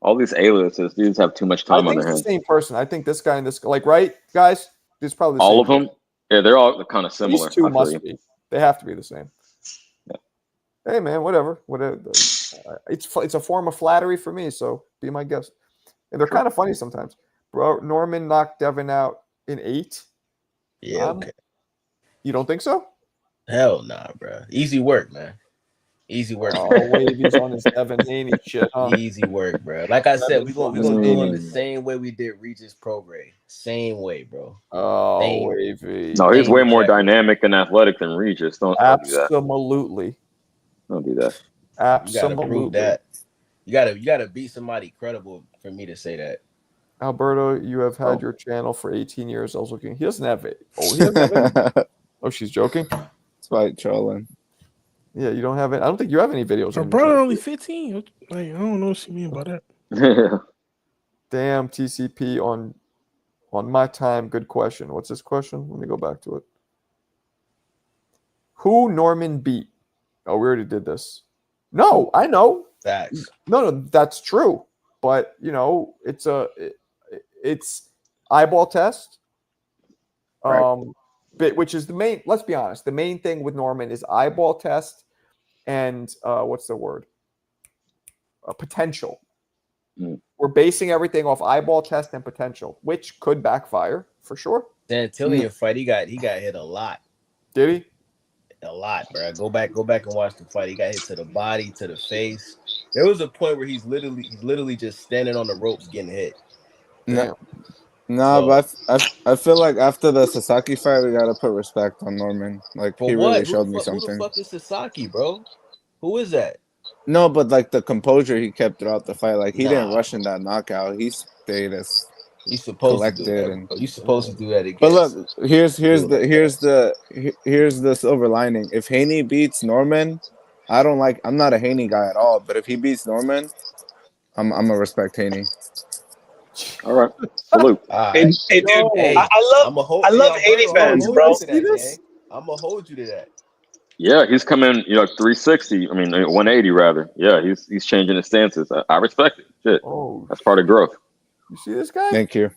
all these aliases. Dudes have too much time on their hands. hands. The same person. I think this guy and this, like, right, guys? There's probably the all same of them. person. Yeah, they're all kind of similar. These two must be. They have to be the same. Yeah. Hey, man, whatever. It's a form of flattery for me. So be my guest. And they're kind of funny sometimes. Bro, Norman knocked Devin out in 8. Yeah. Okay. You don't think so? Hell nah, bro. Easy work, man. Easy work. Oh, Wavy's on his Devin Haney shit, huh? Easy work, bro. Like I said, we're gonna do him the same way we did Regis Prograis. Same way, bro. Oh, Wavy. No, he's way more dynamic and athletic than Regis. Don't do that. Absolutely. Don't do that. You gotta prove that. You gotta beat somebody credible for me to say that. Alberto, you have had your channel for 18 years. I was looking. He doesn't have it. Oh, he doesn't have it. Oh, she's joking. It's like trolling. Yeah, you don't have it. I don't think you have any videos. Her brother only 15. Like, I don't know what you mean by that. Damn, TCP on my time. Good question. What's this question? Let me go back to it. Who Norman beat? Oh, we already did this. No, I know. Facts. No, that's true. But it's eyeball test. Right. Which is the main. Let's be honest. The main thing with Norman is eyeball test, and what's the word? Potential. We're basing everything off eyeball test and potential, which could backfire for sure. Santillion fight, he got hit a lot. Did he? A lot, bro. Go back and watch the fight. He got hit to the body, to the face. There was a point where he's literally just standing on the ropes getting hit. No, Damn. nah, So but I feel like after the Sasaki fight, we gotta put respect on Norman. Like for he what? really showed me Who the something. fuck is Sasaki, bro? Who is that? No, but like the composure he kept throughout the fight, like he didn't Nah, rush in that knockout. He stayed as you supposed to do collected that, and. bro. You supposed to do that But against look, here's a dude like that. here's the silver lining. If Haney beats Norman, I'm not a Haney guy at all. But if he beats Norman, I'm gonna respect Haney. All right, salute. All Hey, right. hey, dude, Yo, Hey, I I'm a hold. I Hey, love Haney Alberto, I'm gonna fans, hold did you bro. you to see that, this? gang. I'm gonna hold you to that. Yeah, he's coming, 360. I mean, 180 rather. Yeah, he's changing his stances. I respect it. Shit, Oh, that's part of growth. you see this guy? Thank you.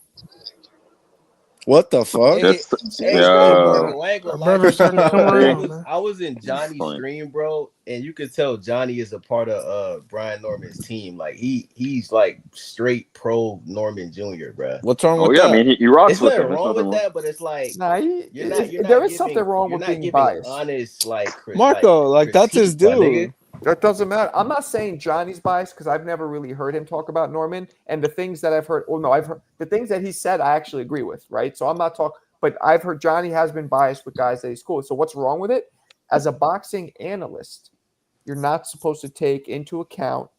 What the fuck? Hey, That's You see this hey, guy? Marco, I ain't gonna Our lie to brother's you, starting to bro. come around, man. I was in he's Johnny's funny. stream, bro, and you could tell Johnny is a part of Brian Norman's team. Like he's like straight pro Norman Jr., bro. What's wrong Oh with yeah, I that? mean he rocks It's with nothing him. There's wrong nothing with wrong. that, but it's like Nah, you're there not is something giving wrong with being biased. honest Marco, like that's his critique, my nigga. dude. That doesn't matter. I'm not saying Johnny's biased because I've never really heard him talk about Norman. And the things that I've heard, well, no, I've heard the things that he said, I actually agree with, right? So I'm not talking, but I've heard Johnny has been biased with guys that he's cool with. So what's wrong with it? As a boxing analyst, you're not supposed to take into account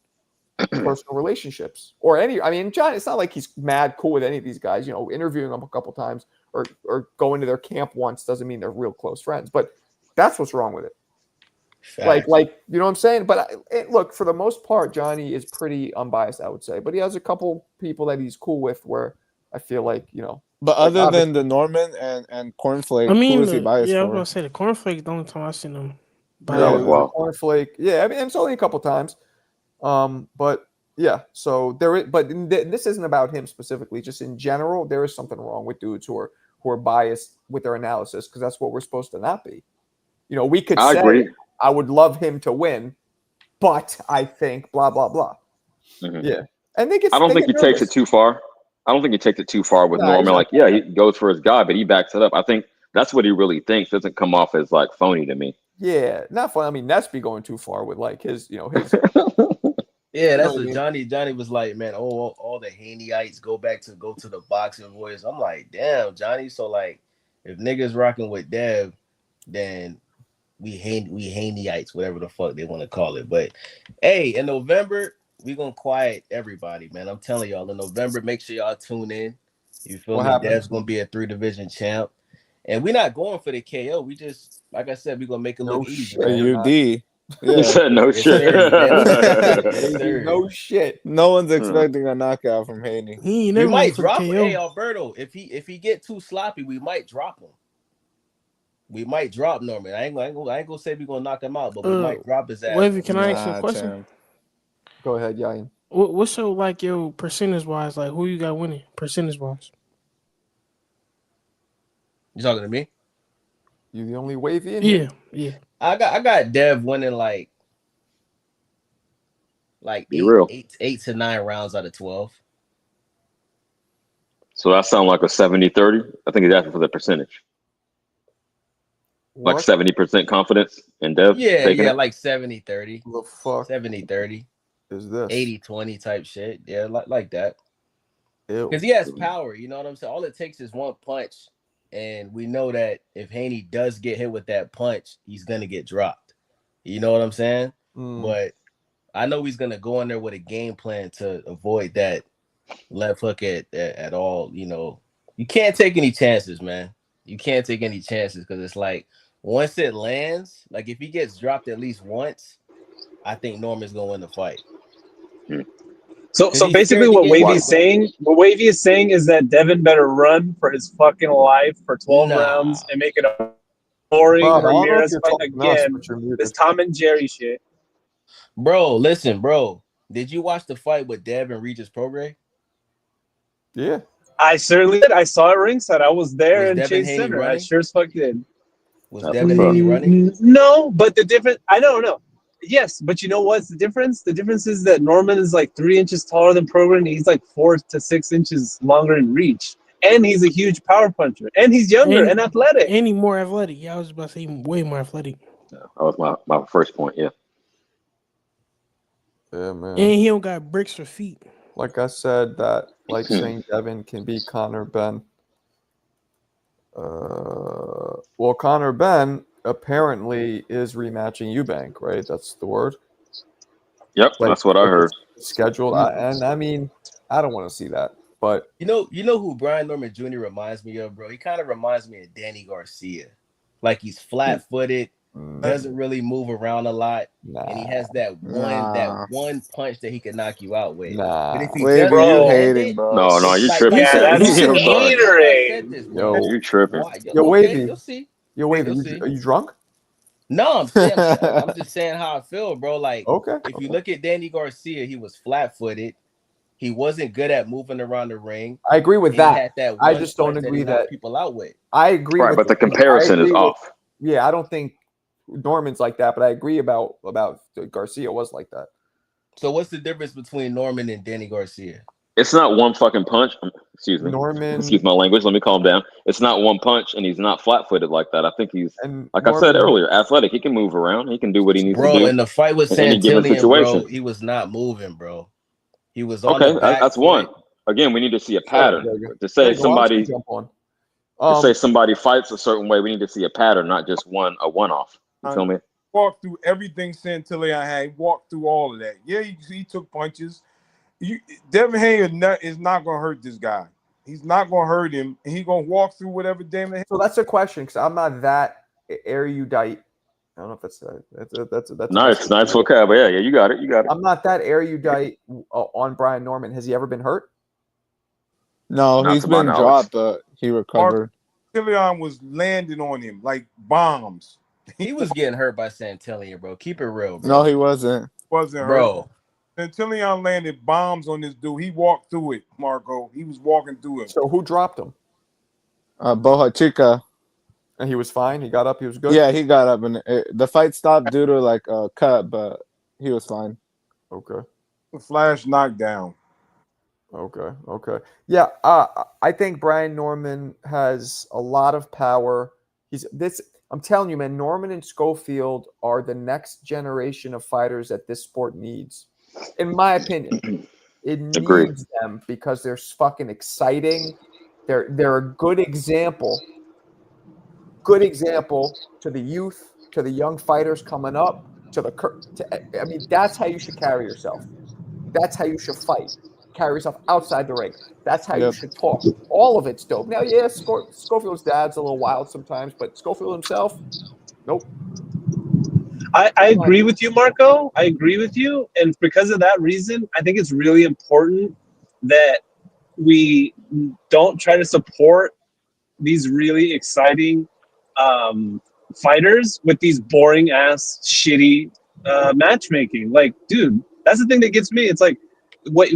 personal relationships or any. I mean, John, it's not like he's mad cool with any of these guys. Interviewing them a couple times or going to their camp once doesn't mean they're real close friends. But that's what's wrong with it. Facts. Like you know what I'm saying? But look, for the most part, Johnny is pretty unbiased, I would say. But he has a couple people that he's cool with where I feel like, But like other than the obviously, Norman and I Cornflake, who mean, is he biased yeah, I was for? gonna say the cornflake. The only time I seen them That was yeah, biased. wild. Cornflake. Yeah, I mean, it's only a couple times. But yeah, so there is, but this isn't about him specifically. Just in general, there is something wrong with dudes who are biased with their analysis because that's what we're supposed to not be. We could I say agree. I would love him to win, but I think blah blah blah. Mhm. Yeah, and they get I don't think get he takes it nervous. too far. I don't think he takes it too far with Nah, he's Norman. not Like, doing yeah, he that. goes for his guy, but he backs it up. I think that's what he really thinks. Doesn't come off as like phony to me. Yeah, not fun. I mean, Ness be going too far with like his. Yeah, You know that's what I what mean? Johnny was like, man. Oh, all the Haneyites go to the boxing boys. I'm like, damn, Johnny. So like, if niggas rocking with Dev, then we Haneyites, whatever the fuck they want to call it. But hey, in November we gonna quiet everybody, man. I'm telling y'all, in November, make sure y'all tune in. You feel What me? happened? Dev's gonna be a 3 division champ, and we're not going for the KO. We just, like I said, we gonna make it No look easy, shit. A man. We're not. UD. He Yeah. said no Yes, shit. sir. You damn straight did. Yes, Baby, sir. no shit. No one's Hmm. expecting a knockout from Haney. He ain't We never went might for the drop him. Hey, KO. Alberto, if he get too sloppy, we might drop him. We might drop Norman. I ain't gonna say we're gonna knock him out, but we might drop his ass. Wavy, can I ask you a Nah, question? champ. Go ahead, Yain. What's your like your percentage wise? Like who you got winning percentage wise? You talking to me? You the only wavy in here? Yeah. I got Dev winning like Be real. eight to 9 rounds out of 12. So that sounds like a 70-30. I think he's asking for the percentage. Like What 70% confidence in Dev taking Yeah, it. like 70-30, the fuck 70-30, is this? 80-20 type shit. Yeah, like that. Ew. Because he has power, you know what I'm saying? All it takes is one punch, and we know that if Haney does get hit with that punch, he's gonna get dropped. You know what I'm saying? But I know he's gonna go in there with a game plan to avoid that left hook at all. You can't take any chances, man. You can't take any chances because it's like once it lands, like if he gets dropped at least once, I think Norman's gonna win the fight. So He's basically, scared to what get Wavy hit, is bro. saying, is that Devin better run for his fucking life for 12 rounds and make it a boring Bob, I don't know if Ramirez you're fight talking to us, again. but you're muted. This Tom and Jerry shit. Bro, listen, bro. Did you watch the fight with Dev and Regis Prograis? Yeah. I certainly did. I saw it ringside. I was there Was in Devin Chase Haney Center. I running? sure as fuck did. Was That's Devin what's up. Haney running? No, but the difference, I don't know. Yes, but you know what's the difference? The difference is that Norman is like 3 inches taller than Prograis, and he's like 4 to 6 inches longer in reach. And he's a huge power puncher. And he's younger and athletic. And he more athletic. Yeah, I was about to say way more athletic. That was my first point. Yeah. Yeah, man. And he don't got bricks for feet. Like I said, that like saying Devin can beat Conor Ben. Well, Conor Ben apparently is rematching Eubank, right? That's the word. Yep, Like, that's what I heard. scheduled, and I mean, I don't want to see that, but You know who Brian Norman Jr. reminds me of, bro? He kind of reminds me of Danny Garcia. Like he's flat-footed, doesn't really move around a lot, and he has that one punch that he could knock you out with. But if he Wavy, doesn't you land hating, it, bro. No, you like tripping. I said, that's why I hatering. said this, bro. Yo, You tripping. Why? yo, Okay, Wavy, you'll see. yo, Wavy, You'll see. are you drunk? No, I'm just saying how I feel, bro. Like, Okay. if you look at Danny Garcia, he was flat-footed. He wasn't good at moving around the ring. I agree with And he that. had that I one just don't punch agree he knocked that people out with. I agree Right, with but the I comparison is agree with- off. Yeah, I don't think Norman's like that, but I agree about Garcia was like that. So what's the difference between Norman and Danny Garcia? It's not one fucking punch. Excuse me. Norman, Excuse my language. Let me calm down. It's not one punch, and he's not flat-footed like that. I think he's, and like Norman, I said earlier, athletic. He can move around. He can do what he needs to Bro, do in the fight with in any given Santillan, situation. bro, he was not moving, bro. He was on Okay, the back that's foot. one. Again, we need to see a pattern. To say There you go. I'm just somebody, gonna jump on. to say somebody fights a certain way, we need to see a pattern, not just a one-off. You feel me? Walked through everything Santillan had. He walked through all of that. Yeah, he took punches. Devin Haney is not going to hurt this guy. He's not going to hurt him. And he's going to walk through whatever Devin Haney. So that's a question because I'm not that erudite. I don't know if that's Nice vocab. Yeah, you got it. I'm not that erudite on Brian Norman. Has he ever been hurt? No, Not he's to my been knowledge. dropped, but he recovered. Santillan was landing on him like bombs. He was getting hurt by Santillan, bro. Keep it real, bro. No, he wasn't. Wasn't Bro. hurt. Santillan landed bombs on this dude. He walked through it, Marco. He was walking through it. So who dropped him? Boja Chica. And he was fine. He got up. He was good. Yeah, he got up, and the fight stopped due to like a cut, but he was fine. Okay. The flash knockdown. Okay. Yeah, I think Brian Norman has a lot of power. I'm telling you, man, Norman and Schofield are the next generation of fighters that this sport needs. In my opinion, it needs them because they're fucking exciting. They're a good example to the youth, to the young fighters coming up, I mean, that's how you should carry yourself. That's how you should fight. Carry yourself outside the ring. That's how you should talk. All of it's dope. Now, yeah, Schofield's dad's a little wild sometimes, but Schofield himself, nope. I agree with you, Marco. I agree with you. And because of that reason, I think it's really important that we don't try to support these really exciting fighters with these boring ass shitty matchmaking. Like, dude, that's the thing that gets me. It's like, what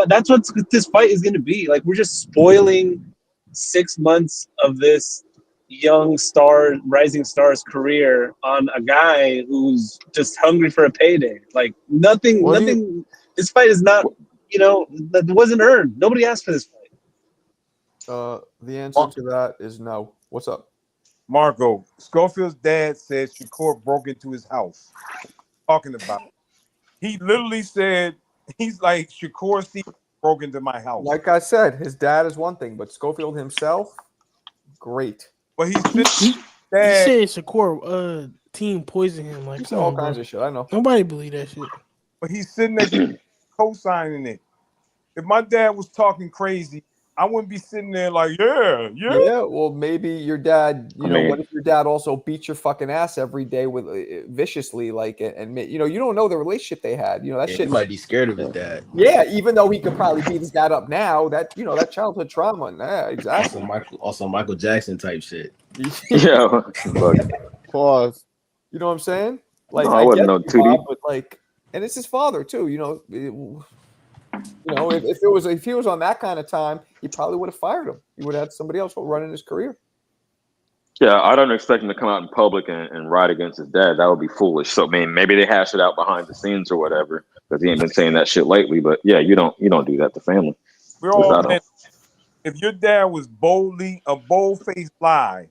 that's what this fight is going to be. Like, we're just spoiling 6 months of this young star, rising star's career on a guy who's just hungry for a payday. Like, nothing. This fight is not, that wasn't earned. Nobody asked for this fight. The answer to that is no. What's up? Marco, Schofield's dad said Shakur broke into his house. Talking about it. He literally said, he's like, Shakur broke into my house. Like I said, his dad is one thing, but Schofield himself, great. But he said Shakur team poisoned him. Like, he said all kinds of shit. I know. Nobody believe that shit. But he's sitting there co-signing it. If my dad was talking crazy, I wouldn't be sitting there like, yeah. Well, maybe your dad, what if your dad also beats your fucking ass every day with viciously, like, and you don't know the relationship they had. That shit. He might be scared of his dad. Yeah, even though he could probably beat his dad up now, that childhood trauma. Yeah, exactly. Also Michael Jackson type shit. Yeah. Pause. You know what I'm saying? Like, I wouldn't know too deep. But like, and it's his father too. If he was on that kind of time, he probably would have fired him. He would have had somebody else running his career. Yeah, I don't expect him to come out in public and ride against his dad. That would be foolish. So, I mean, maybe they hash it out behind the scenes or whatever, because he ain't been saying that shit lately. But yeah, you don't do that to family. We're all men. If your dad was a bold-faced lie,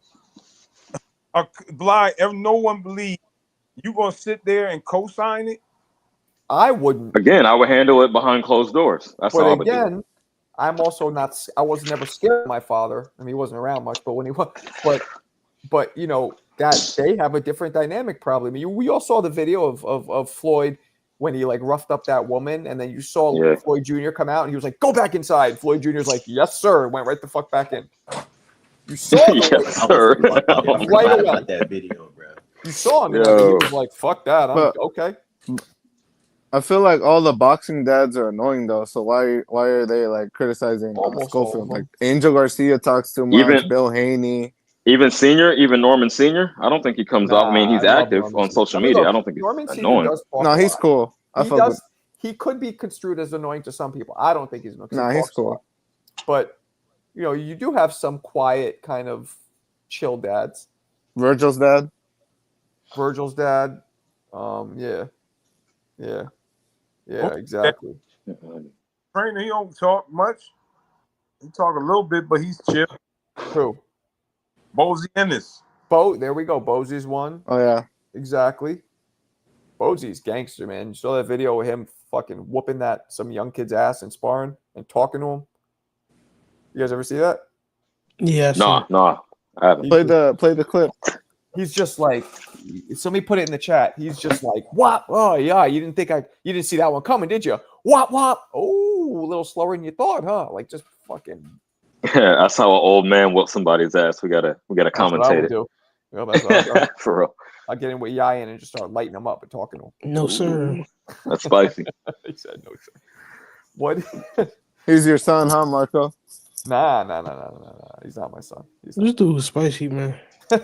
no one believed, you gonna sit there and co-sign it? I wouldn't. Again, I would handle it behind closed doors. That's But how I would do it. again, I'm also not. I was never scared of my father. I mean, he wasn't around much, but when he was, but you know that they have a different dynamic. Probably. I mean, we all saw the video of Floyd when he like roughed up that woman, and then you saw Floyd Jr. come out, and he was like, "Go back inside." Floyd Jr.'s like, "Yes, sir," went right the fuck back in. You saw yes, sir. right away. About that video, bro. You saw him. You know, he was like, "Fuck that." I'm okay. I feel like all the boxing dads are annoying though. So why are they like criticizing Schofield? Like Angel Garcia talks too much. Bill Haney. Even Norman Senior. I don't think he comes off. I mean, he's active on social media. I don't think Norman it's Senior annoying. does talk no, he's cool. He could be construed as annoying to some people. I don't think he's annoying. No, he's cool. But you know, you do have some quiet kind of chill dads. Virgil's dad. Yeah, exactly. Trainer, he don't talk much. He talk a little bit, but he's chill. Who? Bozy Ennis. There we go. Bosey's one. Oh yeah, exactly. Bosey's gangster, man. You saw that video of him fucking whooping some young kid's ass and sparring and talking to him. You guys ever see that? Yeah. No. I haven't. Play the clip. He's just like, somebody put it in the chat. He's just like, what? Oh yeah, you didn't see that one coming, did you? What? Oh, a little slower than you thought, huh? Like just fucking. Yeah, that's how an old man whoop somebody's ass. We gotta commentate it. Do. Yeah, that's what I for real. I get in with Yayan and just start lighting him up and talking to him. No, sir. That's spicy. He said no, sir. What? He's your son, huh, Marco? Nah. He's not my son. This dude was spicy, man. Hey,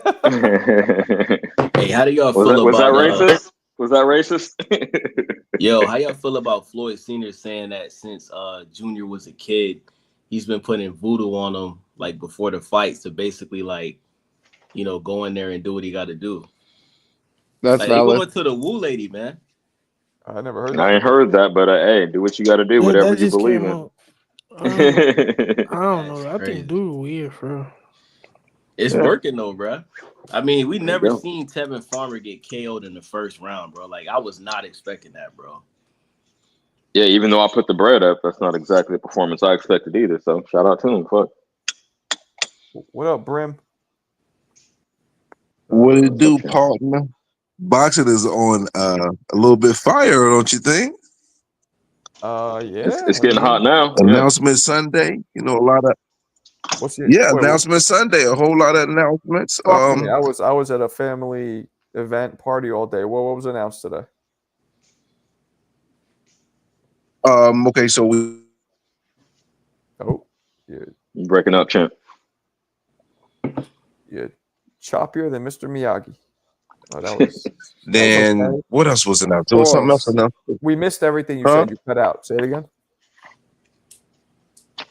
how do y'all feel was about that racist? Was that racist? Yo, how y'all feel about Floyd Sr. saying that since Junior was a kid, he's been putting voodoo on him like before the fights to basically like, you know, go in there and do what he got to do. That's like, valid. They going to the Woo lady, man. I never heard that. I ain't heard that, but hey, do what you got to do, whatever you believe in. I don't know. I think dude weird, bro. It's working though, bro. I mean, we never seen Tevin Farmer get KO'd in the first round, bro. Like, I was not expecting that, bro. Yeah, even though I put the bread up, that's not exactly the performance I expected either. So, shout out to him. Fuck. What up, Brim? What it do, partner? Boxing is on a little bit fire, don't you think? Yeah. It's getting hot now. Announcement Sunday. You know, a lot of announcement Sunday. A whole lot of announcements. I was at a family event party all day. What was announced today? Okay, so we. Oh, yeah. You breaking up, champ. Yeah, choppier than Mr. Miyagi. Oh, that was. Then that was what else was announced? There was something else announced. We missed everything you said. You cut out. Say it again.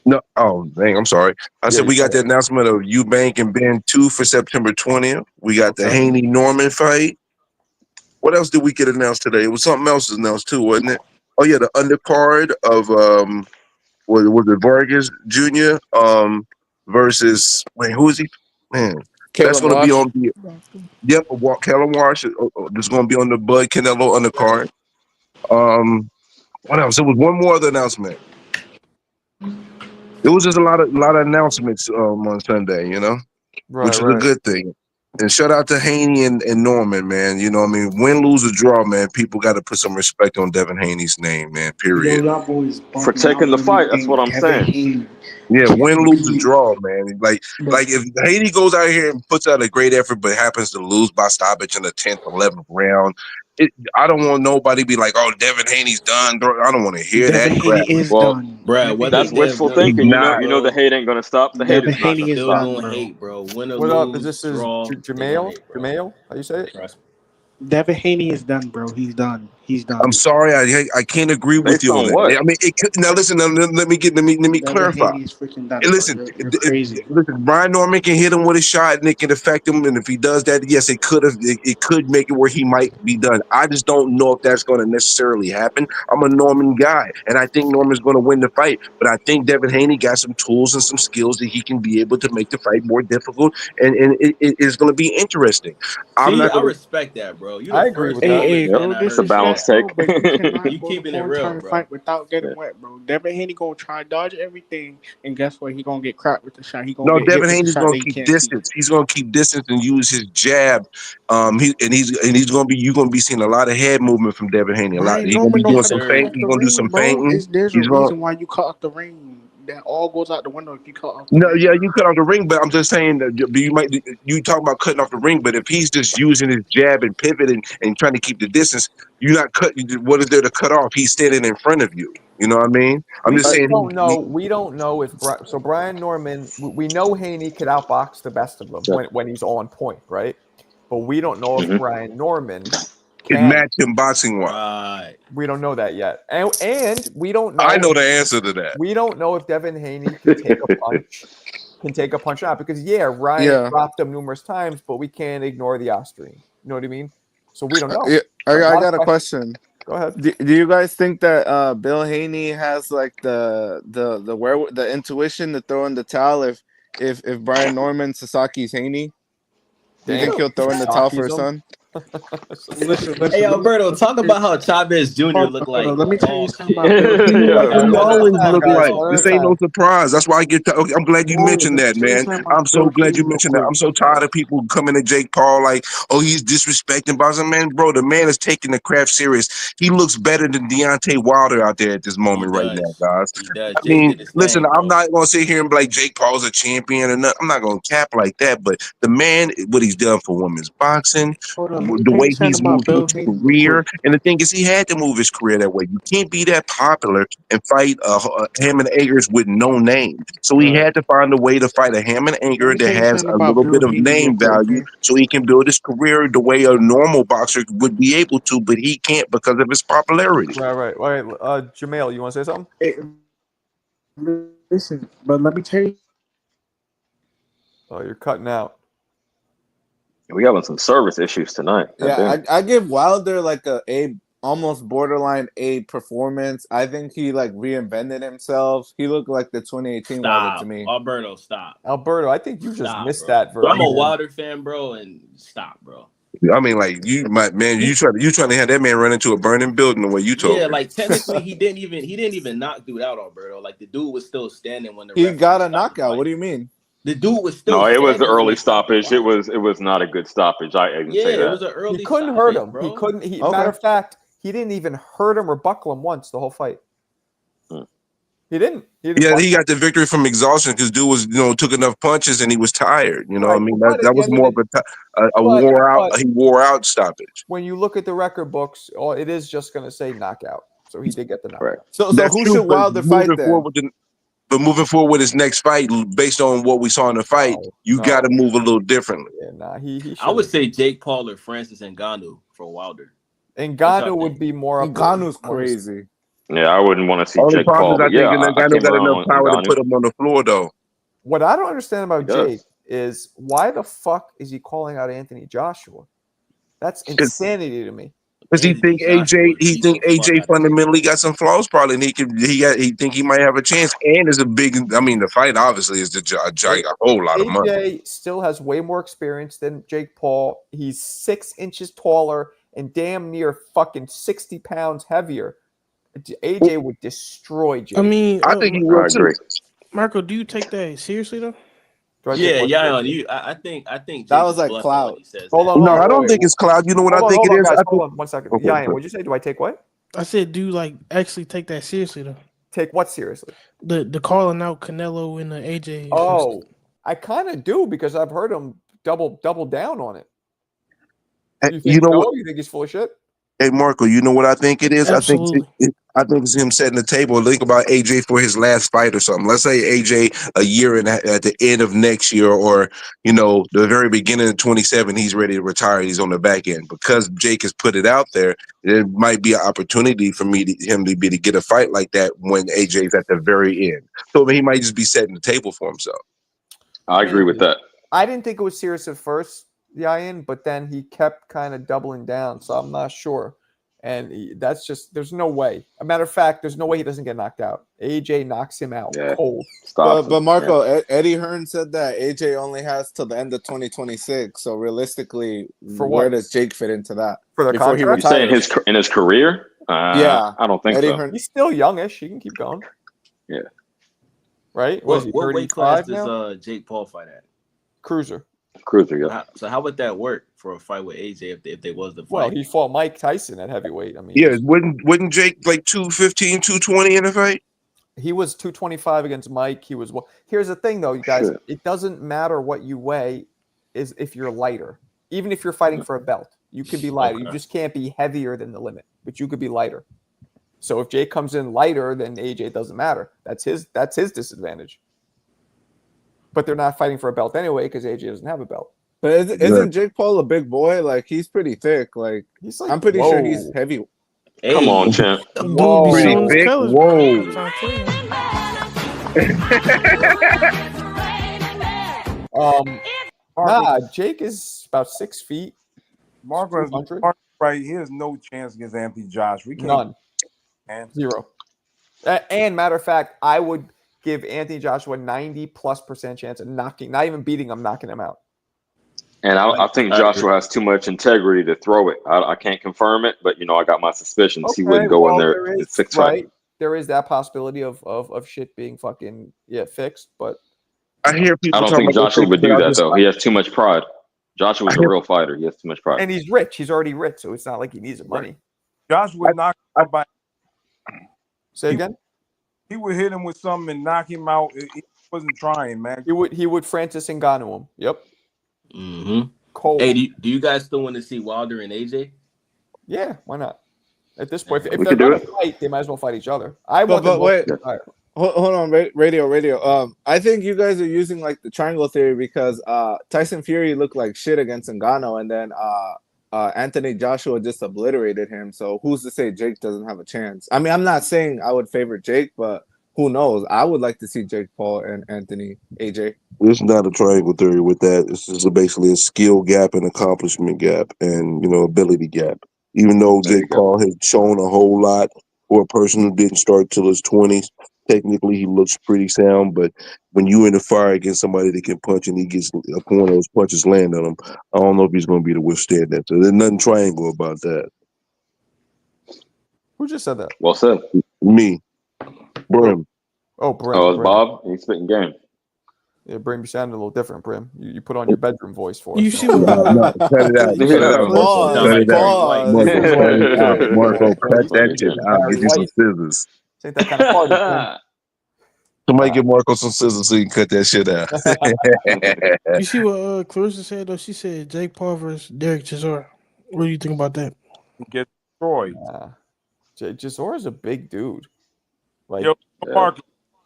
No, oh dang, I'm sorry. I said we got the announcement of Eubank and Ben 2 for September 20th. We got the Haney Norman fight. What else did we get announced today? It was something else announced too, wasn't it? Oh yeah, the undercard of was it Vargas Jr. Versus who is he? Man, that's going to be on the Kellen Wash. That's going to be on the Bud Canelo undercard. What else? There was one more other announcement. It was just a lot of announcements on Sunday, you know, which is a good thing. And shout out to Haney and Norman, man. You know what I mean? Win, lose, or draw, man. People got to put some respect on Devin Haney's name, man, period. For taking the fight, that's what I'm saying. Yeah, win, lose, or draw, man. Like if Haney goes out here and puts out a great effort but happens to lose by stoppage in the 10th, 11th round, I don't want nobody to be like, oh, Devin Haney's done. I don't want to hear that crap. Bro, that's wishful thinking. You know the hate ain't going to stop. The hate is not going to stop. Still hate, bro. Win or what lose, up? This is draw, Jamail? How you say it? Devin Haney is done, bro. He's done. I'm sorry, I can't agree with you on that. I mean, now listen. Let me clarify. Haney's freaking done, listen, you're crazy. Listen. Brian Norman can hit him with a shot, and it can affect him. And if he does that, yes, it could make it where he might be done. I just don't know if that's going to necessarily happen. I'm a Norman guy, and I think Norman's going to win the fight. But I think Devin Haney got some tools and some skills that he can be able to make the fight more difficult, and it is going to be interesting. I respect that, bro. bro. You I the agree first with that. Hey, man no I It's a heard balanced that. disrespect, take. bro, but you cannot You go the keeping it full real, entire bro. fight without getting Yeah. wet, bro. Devin Haney gonna try and dodge everything, and guess what? He gonna get cracked with the shot. He gonna No, get hit Devin with the Haney's shot gonna that he keep can't see. distance. He's gonna keep distance and use his jab. He's gonna be you're gonna be seeing a lot of head movement from Devin Haney. A lot. Brian He's gonna Norman be know doing how to some cut feint. off He's the gonna do ring, some bro. feinting. There's a He's gonna reason why you cut off the ring. That all goes out the window if you cut off the no, ring. yeah, you cut off the ring, but I'm just saying that you talk about cutting off the ring, but if he's just using his jab and pivot and trying to keep the distance, you're not cutting. What is there to cut off? He's standing in front of you. You know what I mean? I'm We just just saying. don't know. We don't know if so. Brian Norman. We know Haney could outbox the best of them when he's on point, right? But we don't know if Brian Norman It can. matched him boxing wise. Right. We don't know that yet, and we don't know. I know the answer to that. We don't know if Devin Haney can take a punch. Can take a punch out because Ryan dropped him numerous times, but we can't ignore the Austrian. You know what I mean? So we don't know. Yeah, I got a question. Go ahead. Do you guys think that Bill Haney has like the intuition to throw in the towel if Brian Norman Sasaki's Haney? Do you think he'll throw in the towel for his son? Listen. Hey, Alberto, talk about how Chavez Jr. looked like Let me tell you dog something shit. about Bill Haney. He always look like One at this. a Ain't no time. surprise. That's why I get. Okay, I'm glad you mentioned that, man. I'm so glad you mentioned that. I'm so tired of people coming to Jake Paul like, oh, he's disrespecting boxing. Man, bro, the man is taking the craft serious. He looks better than Deontay Wilder out there at this moment right now, guys. He does. I Jake mean, did his listen, thing, bro. I'm not gonna sit here and be like Jake Paul's a champion or nothing. I'm not gonna cap like that. But the man, what he's done for women's boxing, Hold on, let me the tell way you something he's about moved his Bill Haney real career, quick. and the thing is, he had to move his career that way. You can't be that popular and fight Hammond Eggers with no name. So he had to find a way to fight a Hammond Let Egger me that tell you has something a about little Bill bit of Haney real name quick, value, okay? so he can build his career the way a normal boxer would be able to, but he can't because of his popularity. Right. Jamail, you want to say something? Listen, but let me tell you. Oh, you're cutting out. We having some service issues tonight. Yeah, I give Wilder like a almost borderline A performance. I think he like reinvented himself. He looked like the 2018 Wilder to me. Alberto, stop. Alberto, I think you just missed bro. that version. I'm a Wilder fan, bro, and stop, bro. I mean, like you trying to have that man run into a burning building the way you told me. Like technically he didn't even knock dude out, Alberto. Like the dude was still standing when the He ref got a knockout. What do you mean? The dude was still. No, it was the standing when early they stopped the stoppage. fight. It was not a good stoppage. I can say that. It was an early. He couldn't hurt him. Bro. He couldn't. Okay. Matter of fact, he didn't even hurt him or buckle him once the whole fight. He didn't. Yeah, he got the victory from exhaustion because dude was, took enough punches and he was tired. You know, what I mean, that was more of a wore out. He wore out stoppage. When you look at the record books, it is just going to say knockout. So he did get the knockout. Right. So who should Wilder fight then? But moving forward with his next fight, based on what we saw in the fight, you got to move a little differently. Yeah, he I would say Jake Paul or Francis Ngannou for Wilder. Ngannou would be more. Ngannou's crazy. Yeah, I wouldn't want to see Only Jake problem Paul. is I think Ngannou got enough power to put him on the floor, though. What I don't understand about Jake is why the fuck is he calling out Anthony Joshua? That's insanity to me. Because he think AJ fundamentally got some flaws, probably, and he think he might have a chance. And it's a big. I mean, the fight obviously is a whole lot of money. AJ still has way more experience than Jake Paul. He's 6 inches taller and damn near fucking 60 pounds heavier. AJ would destroy Jake. I mean, I think he would too. Marco, do you take that seriously though? I think Jake that was like clout. Hold on. No, I don't think it's clout. You know what I think it is? Guys, hold on 1 second. Okay, what'd you say? Do I take what? I said, do you like actually take that seriously though? Take what seriously? The calling out Canelo and the AJ. Oh, I kind of do because I've heard him double down on it. You know what? You think he's full of shit? Hey, Marco, you know what I think it is? Absolutely. I think it's him setting the table. Think about AJ for his last fight or something. Let's say AJ a year and at the end of next year, or the very beginning of 27, he's ready to retire. He's on the back end because Jake has put it out there. There might be an opportunity for him to get a fight like that when AJ's at the very end. So he might just be setting the table for himself. I agree with that. I didn't think it was serious at first, but then he kept kind of doubling down. So I'm not sure. And that's just, there's no way. A matter of fact, there's no way he doesn't get knocked out. AJ knocks him out cold. But Marco, Eddie Hearn said that AJ only has till the end of 2026. So realistically, where does Jake fit into that? For the before contract? he retires? You're saying in his career? Yeah, I don't think Eddie so. Hearn. He's still youngish. He can keep going. Yeah. Right? What he, weight class 35 now? does Jake Paul fight at? Cruiser. Yeah. So how would that work for a fight with AJ if they was the fight? Well, he fought Mike Tyson at heavyweight. I mean, Yeah, wouldn't Jake like 215, 220 in a fight? he was 225 against Mike. He was Here's the thing, though, you guys. It doesn't matter what you weigh, is if you're lighter. Even if you're fighting for a belt, you could be lighter. You just can't be heavier than the limit, but you could be lighter. So if Jake comes in lighter, then AJ, it doesn't matter. That's his disadvantage. But they're not fighting for a belt anyway because AJ doesn't have a belt. But isn't Jake Paul a big boy? Like, he's pretty thick. Like, I'm pretty sure he's heavy. Hey. Come on, champ. Whoa. Pretty big. Whoa. Jake is about 6 feet. Marco is right. He has no chance against Anthony Joshua. None. Zero. And matter of fact, I would give Anthony Joshua 90+% chance of knocking, not even beating him, knocking him out. And I think Joshua has too much integrity to throw it. I can't confirm it, but I got my suspicions. He wouldn't go in there in 6 fights. There is that possibility of shit being fucking fixed, but I hear people. I don't think Joshua would do that though. He has too much pride. Joshua's a real fighter. He has too much pride. And he's rich. He's already rich, so it's not like he needs the money. Joshua would knock him out by. Say again? He would hit him with something and knock him out. He wasn't trying, man. He would Francis Ngannou him. Yep. Mm-hmm. Cold. Hey, do you guys still want to see Wilder and AJ? Yeah, why not? At this point, if we they're could do going to fight, they might as well fight each other. I want But them wait. both to retire. Hold on, radio. I think you guys are using like the triangle theory because Tyson Fury looked like shit against Ngannou, and then Anthony Joshua just obliterated him. So who's to say Jake doesn't have a chance? I mean, I'm not saying I would favor Jake, but who knows? I would like to see Jake Paul and Anthony AJ. It's not a triangle theory with that. It's just basically a skill gap and accomplishment gap and ability gap. Even though Jake Paul has shown a whole lot for a person who didn't start till his 20s, technically he looks pretty sound. But when you in the fire against somebody that can punch and he gets a point of those punches land on him, I don't know if he's going to be able to withstand that. So there's nothing triangle about that. Who just said that? Well said. Me. Brim. Oh, Brim. Oh, it's Bob. He's spitting game. Yeah, Brim, you sound a little different, Brim. You put on your bedroom voice for us. You see No, cut it out. Cut it out. Marco, cut that shit out. Get you some scissors. Ain't that kind of party, Brim. Somebody give Marco some scissors so he can cut that shit out. You see what Clarissa said, though? She said Jake Paul versus Derek Chisora. What do you think about that? Get destroyed. Chisora's a big dude. Like, Yo, Mark,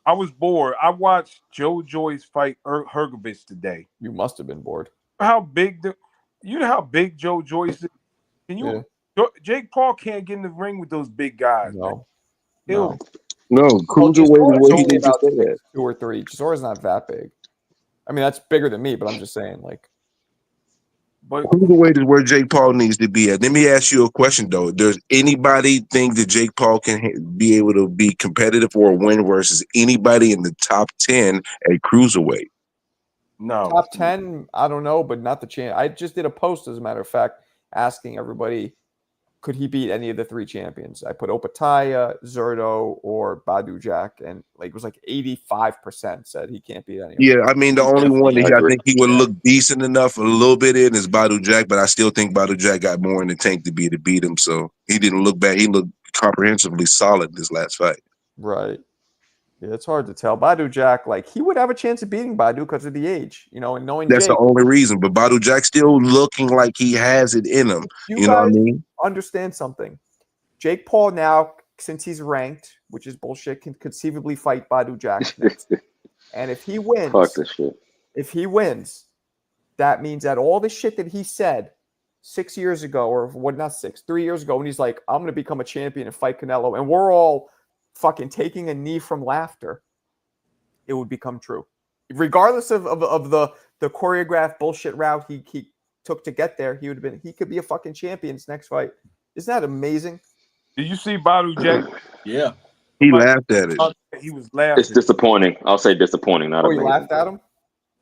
I was bored. I watched Joe Joyce fight Hergovich today. You must have been bored. How big you know how big Joe Joyce is? Can you? Yeah. Jake Paul can't get in the ring with those big guys. No. No, cruiserweight is where he needs to stay at. 2 or 3. Chisora's not that big. I mean, that's bigger than me, but I'm just saying, like. But cruiserweight is where Jake Paul needs to be at. Let me ask you a question, though. Does anybody think that Jake Paul can be able to be competitive or win versus anybody in the top 10 at cruiserweight? No. Top 10, I don't know, but not the champ. I just did a post, as a matter of fact, asking everybody, could he beat any of the 3 champions? I put Opataya, Zerto, or Badu Jack, and it was like 85% said he can't beat any of them. Yeah, I mean, the only one that I think he would look decent enough a little bit in is Badu Jack, but I still think Badu Jack got more in the tank to beat him, so he didn't look bad. He looked comprehensively solid this last fight. Right. Yeah, it's hard to tell. Badu Jack, he would have a chance of beating Badu because of the age, and knowing that's Jake. The only reason. But Badu Jack still looking like he has it in him. You know what I mean? Understand something. Jake Paul now, since he's ranked, which is bullshit, can conceivably fight Badu Jack next. And if he wins, fuck this shit. If he wins, that means that all the shit that he said 6 years ago, or what? Not 6, 3 years ago, when he's like, "I'm going to become a champion and fight Canelo," and we're all fucking taking a knee from laughter, it would become true. Regardless of the choreographed bullshit route he took to get there, he could be a fucking champion his next fight. Isn't that amazing? Did you see Badu Jack? Yeah. He laughed at it. He was laughing. It's disappointing. I'll say disappointing, not Oh, you amazing. laughed at him?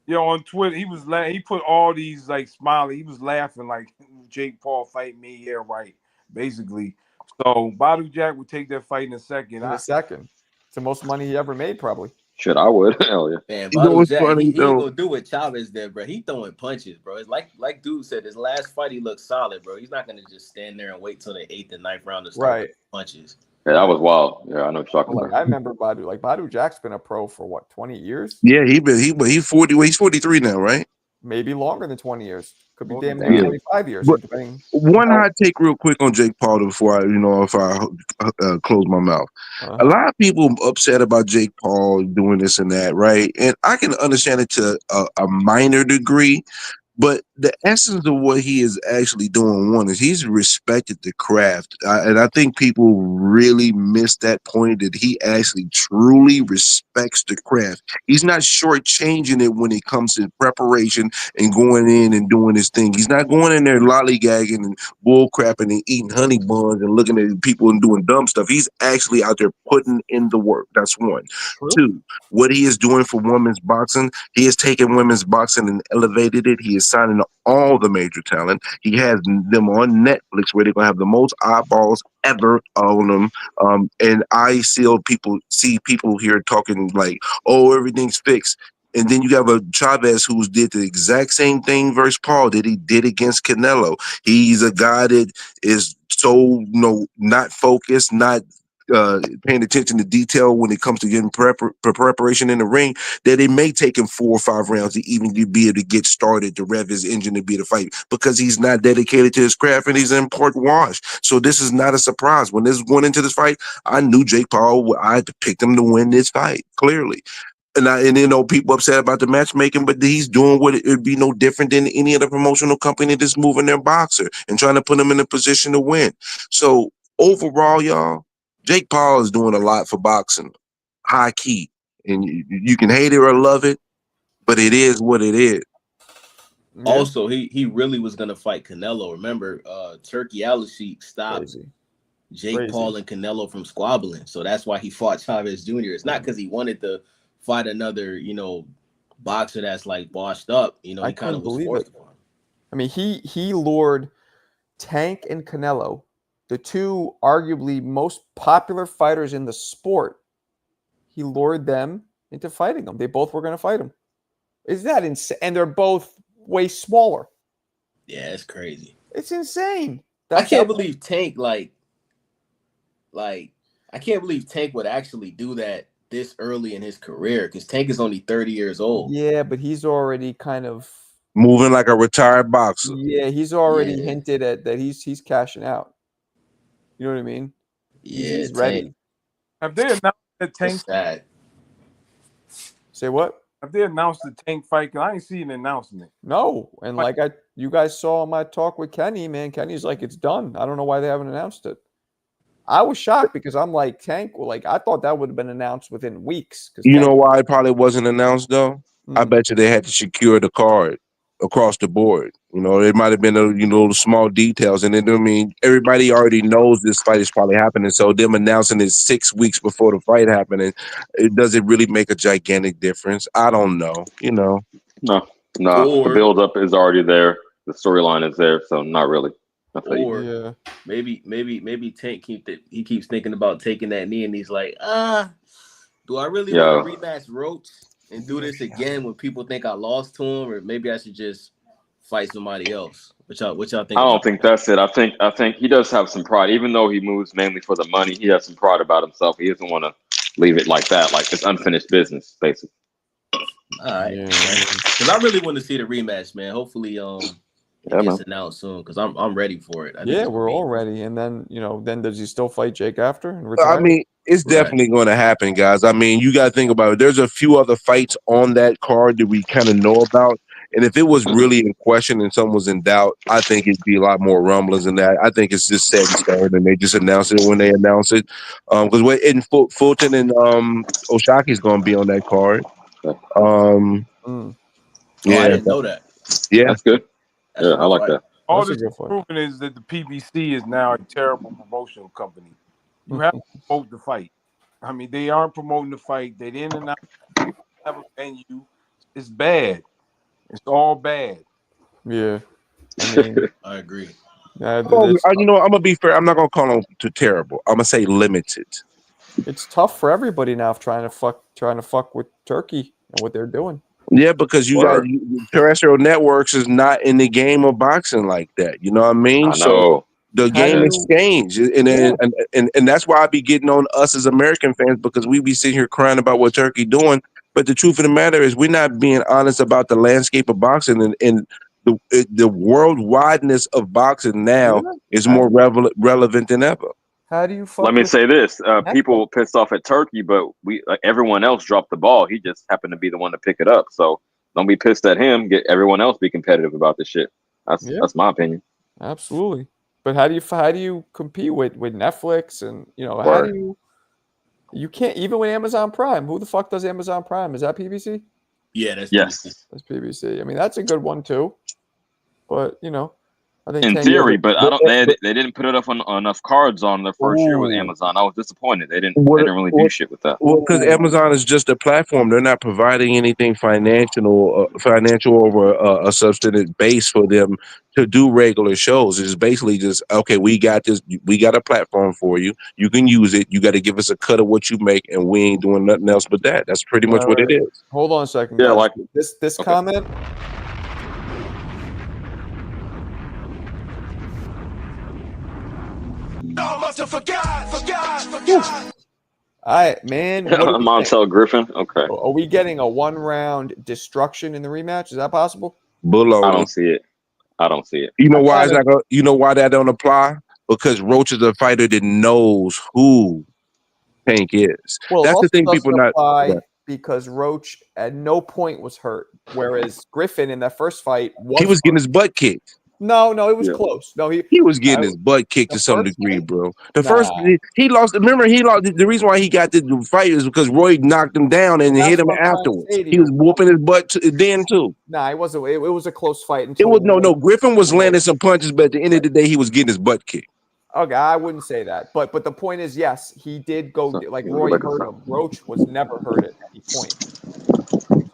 Yeah, on Twitter, he was he put all these like smiling. He was laughing like Jake Paul fight me, yeah, right. Basically. So Badu Jack would take that fight in a second. In a second. It's the most money he ever made, probably. Shit, I would. Hell yeah. Man, You know Badu what's Jack, funny, he ain't though? gonna do what Chavez did, bro. He throwing punches, bro. It's like dude said, his last fight he looked solid, bro. He's not gonna just stand there and wait till the 8th and 9th round to start Right. punches. Yeah, that was wild. Yeah, I know what you're talking Like, about. I remember Badu. Like, Badu Jack's been a pro for what, 20 years? Yeah, he's 40. Well, he's 43 now, right? Maybe longer than 20 years. Could be damn Yeah. near 25 years. But Depending. one hot take real quick on Jake Paul before I close my mouth. A lot of people upset about Jake Paul doing this and that, right? And I can understand it to a minor degree. But the essence of what he is actually doing, one, is he's respected the craft. And I think people really miss that point that he actually truly respects the craft. He's not shortchanging it when it comes to preparation and going in and doing his thing. He's not going in there lollygagging and bullcrapping and eating honey buns and looking at people and doing dumb stuff. He's actually out there putting in the work. That's one. Two, what he is doing for women's boxing, he has taken women's boxing and elevated it. He is signing all the major talent. He has them on Netflix where they're gonna have the most eyeballs ever on them. And I see people here talking like, "Oh, everything's fixed." And then you have a Chavez who did the exact same thing versus Paul that he did against Canelo. He's a guy that is so not focused, not paying attention to detail when it comes to getting preparation in the ring, that it may take him 4 or 5 rounds to even be able to get started, to rev his engine to be the fight, because he's not dedicated to his craft and he's in port wash. So this is not a surprise. When this was going into this fight, I knew Jake Paul, I had to pick him to win this fight, clearly. And people upset about the matchmaking, but he's doing what it would be no different than any other promotional company that's moving their boxer and trying to put him in a position to win. So overall, y'all, Jake Paul is doing a lot for boxing, high key. And you can hate it or love it, but it is what it is. Also, he really was gonna fight Canelo. Remember, Turkey Al-Sheikh stopped Jake Paul and Canelo from squabbling. So that's why he fought Chavez Jr. It's not because he wanted to fight another, boxer that's like washed up. He kind of was forced for him. I mean, he lured Tank and Canelo, the two arguably most popular fighters in the sport. He lured them into fighting him. They both were going to fight him. Is that insane? And they're both way smaller. Yeah, it's crazy. It's insane. I can't believe Tank I can't believe Tank would actually do that this early in his career, because Tank is only 30 years old. Yeah, but he's already kind of moving like a retired boxer. Yeah, he's already hinted at that he's cashing out. You know what I mean? Yeah, he's ready. Have they announced that Tank? Say what? Have they announced the Tank fight? Cause I ain't seen an announcement. No, and you guys saw my talk with Kenny, man. Kenny's like, it's done. I don't know why they haven't announced it. I was shocked because I'm like, Tank. I thought that would have been announced within weeks. You know why it probably wasn't announced though? I bet you they had to secure the card across the board. It might have been little small details, and everybody already knows this fight is probably happening. So them announcing it 6 weeks before the fight happening, does it really make a gigantic difference? I don't know. No. The build up is already there. The storyline is there, so not really. Or maybe Tank keeps thinking about taking that knee, and he's like, do I really want to rematch Roach and do this again when people think I lost to him, or maybe I should just fight somebody else? What y'all think? I don't think that's it. I think he does have some pride, even though he moves mainly for the money. He has some pride about himself. He doesn't want to leave it like that, like it's unfinished business, basically. All right, because I really want to see the rematch, man. Hopefully, it gets announced soon, because I'm ready for it. We're all ready. And then then does he still fight Jake after and retire? I mean, it's definitely going to happen, guys. I mean, you got to think about it. There's a few other fights on that card that we kind of know about. And if it was really in question and someone was in doubt, I think it'd be a lot more rumblings than that. I think it's just set in stone, and they just announce it when they announce it. Because Fulton and Oshaki's going to be on that card. I didn't know that. Yeah, that's good. I like that. All this proving is that the PBC is now a terrible promotional company. You have to promote the fight. I mean, they aren't promoting the fight. They didn't announce have a venue. It's bad. It's all bad. Yeah, I mean, I agree. yeah, You know, I'm gonna be fair. I'm not gonna call them too terrible. I'm gonna say limited. it's tough for everybody now trying to fuck with Turkey and what they're doing. Yeah, because you got terrestrial networks is not in the game of boxing like that. You know what I mean? I know. So the How game do has you- changed, Yeah. and that's why I be getting on us as American fans because we be sitting here crying about what Turkey doing. But the truth of the matter is, we're not being honest about the landscape of boxing and the worldwideness of boxing now Yeah. is more relevant than ever. How do you fuck Let me with say this: Netflix? people pissed off at Turkey, but everyone else dropped the ball. He just happened to be the one to pick it up. So don't be pissed at him. Get everyone else be competitive about this shit. That's my opinion. Absolutely. But how do you compete with Netflix and how do you can't even with Amazon Prime? Who the fuck does Amazon Prime? Is that PBC? Yeah, that's Yes. PBC. That's PBC. I mean, that's a good one too. But I think In 10 theory, years. but I don't. They didn't put it up on enough cards on their first year with Amazon. I was disappointed. They didn't really do shit with that. Well, because Amazon is just a platform; they're not providing anything financial over a substantive base for them to do regular shows. It's basically just okay. We got this. We got a platform for you. You can use it. You got to give us a cut of what you make, and we ain't doing nothing else but that. That's pretty much what it is. Hold on a second, Yeah, guys. like this comment. All right, man. What do you think? Montel Griffin. Okay, Are we getting a 1-round destruction in the rematch? Is that possible? I don't see it. You know why is that? You know why that don't apply? Because Roach is a fighter that knows who Tank is. Well, That's it the also thing. People doesn't not. apply because Roach at no point was hurt, whereas Griffin in that first fight He was getting hurt. his butt kicked. No, it was close. No, he was getting his butt kicked to some degree, bro. The first he lost. Remember, he lost. The reason why he got the fight is because Roy knocked him down and hit him what I'm trying to afterwards. say to He you. was whooping his butt then too. Nah, it wasn't. It was a close fight It until was no. Griffin was landing some punches, but at the end of the day, he was getting his butt kicked. Okay, I wouldn't say that, but the point is, yes, he did go like Roy hurt him. Roach was never hurt at any point.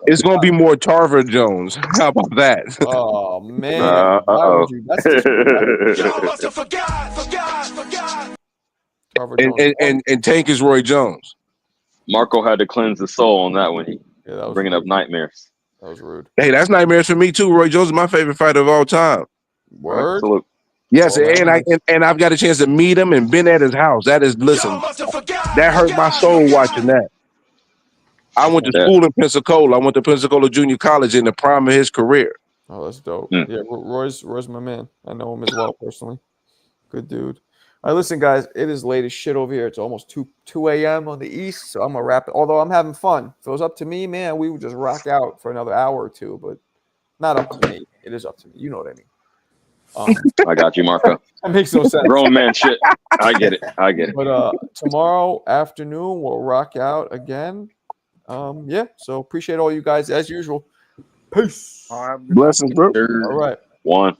It's gonna be more Tarver Jones. How about that? Oh man, why would you? That's Tarver Jones. And Tank is Roy Jones. Marco had to cleanse the soul on that one. That was bringing up nightmares. That was rude. Hey, that's nightmares for me too. Roy Jones is my favorite fighter of all time. Word. Absolute. Yes, and I've got a chance to meet him and been at his house. That is, listen, that hurt my soul watching that. I went to school in Pensacola. I went to Pensacola Junior College in the prime of his career. Oh, that's dope. Yeah, Roy's my man. I know him as well personally. Good dude. All right, listen, guys, it is late as shit over here. It's almost 2 a.m. on the east, so I'm gonna wrap it. Although I'm having fun. If it was up to me, man, we would just rock out for another hour or two, but not up to me. It is up to me. You know what I mean. I got you, Marco. That makes no sense. Grown man shit. I get it. But tomorrow afternoon we'll rock out again. Yeah. So appreciate all you guys as usual. Peace. Blessings, bro. All right. One.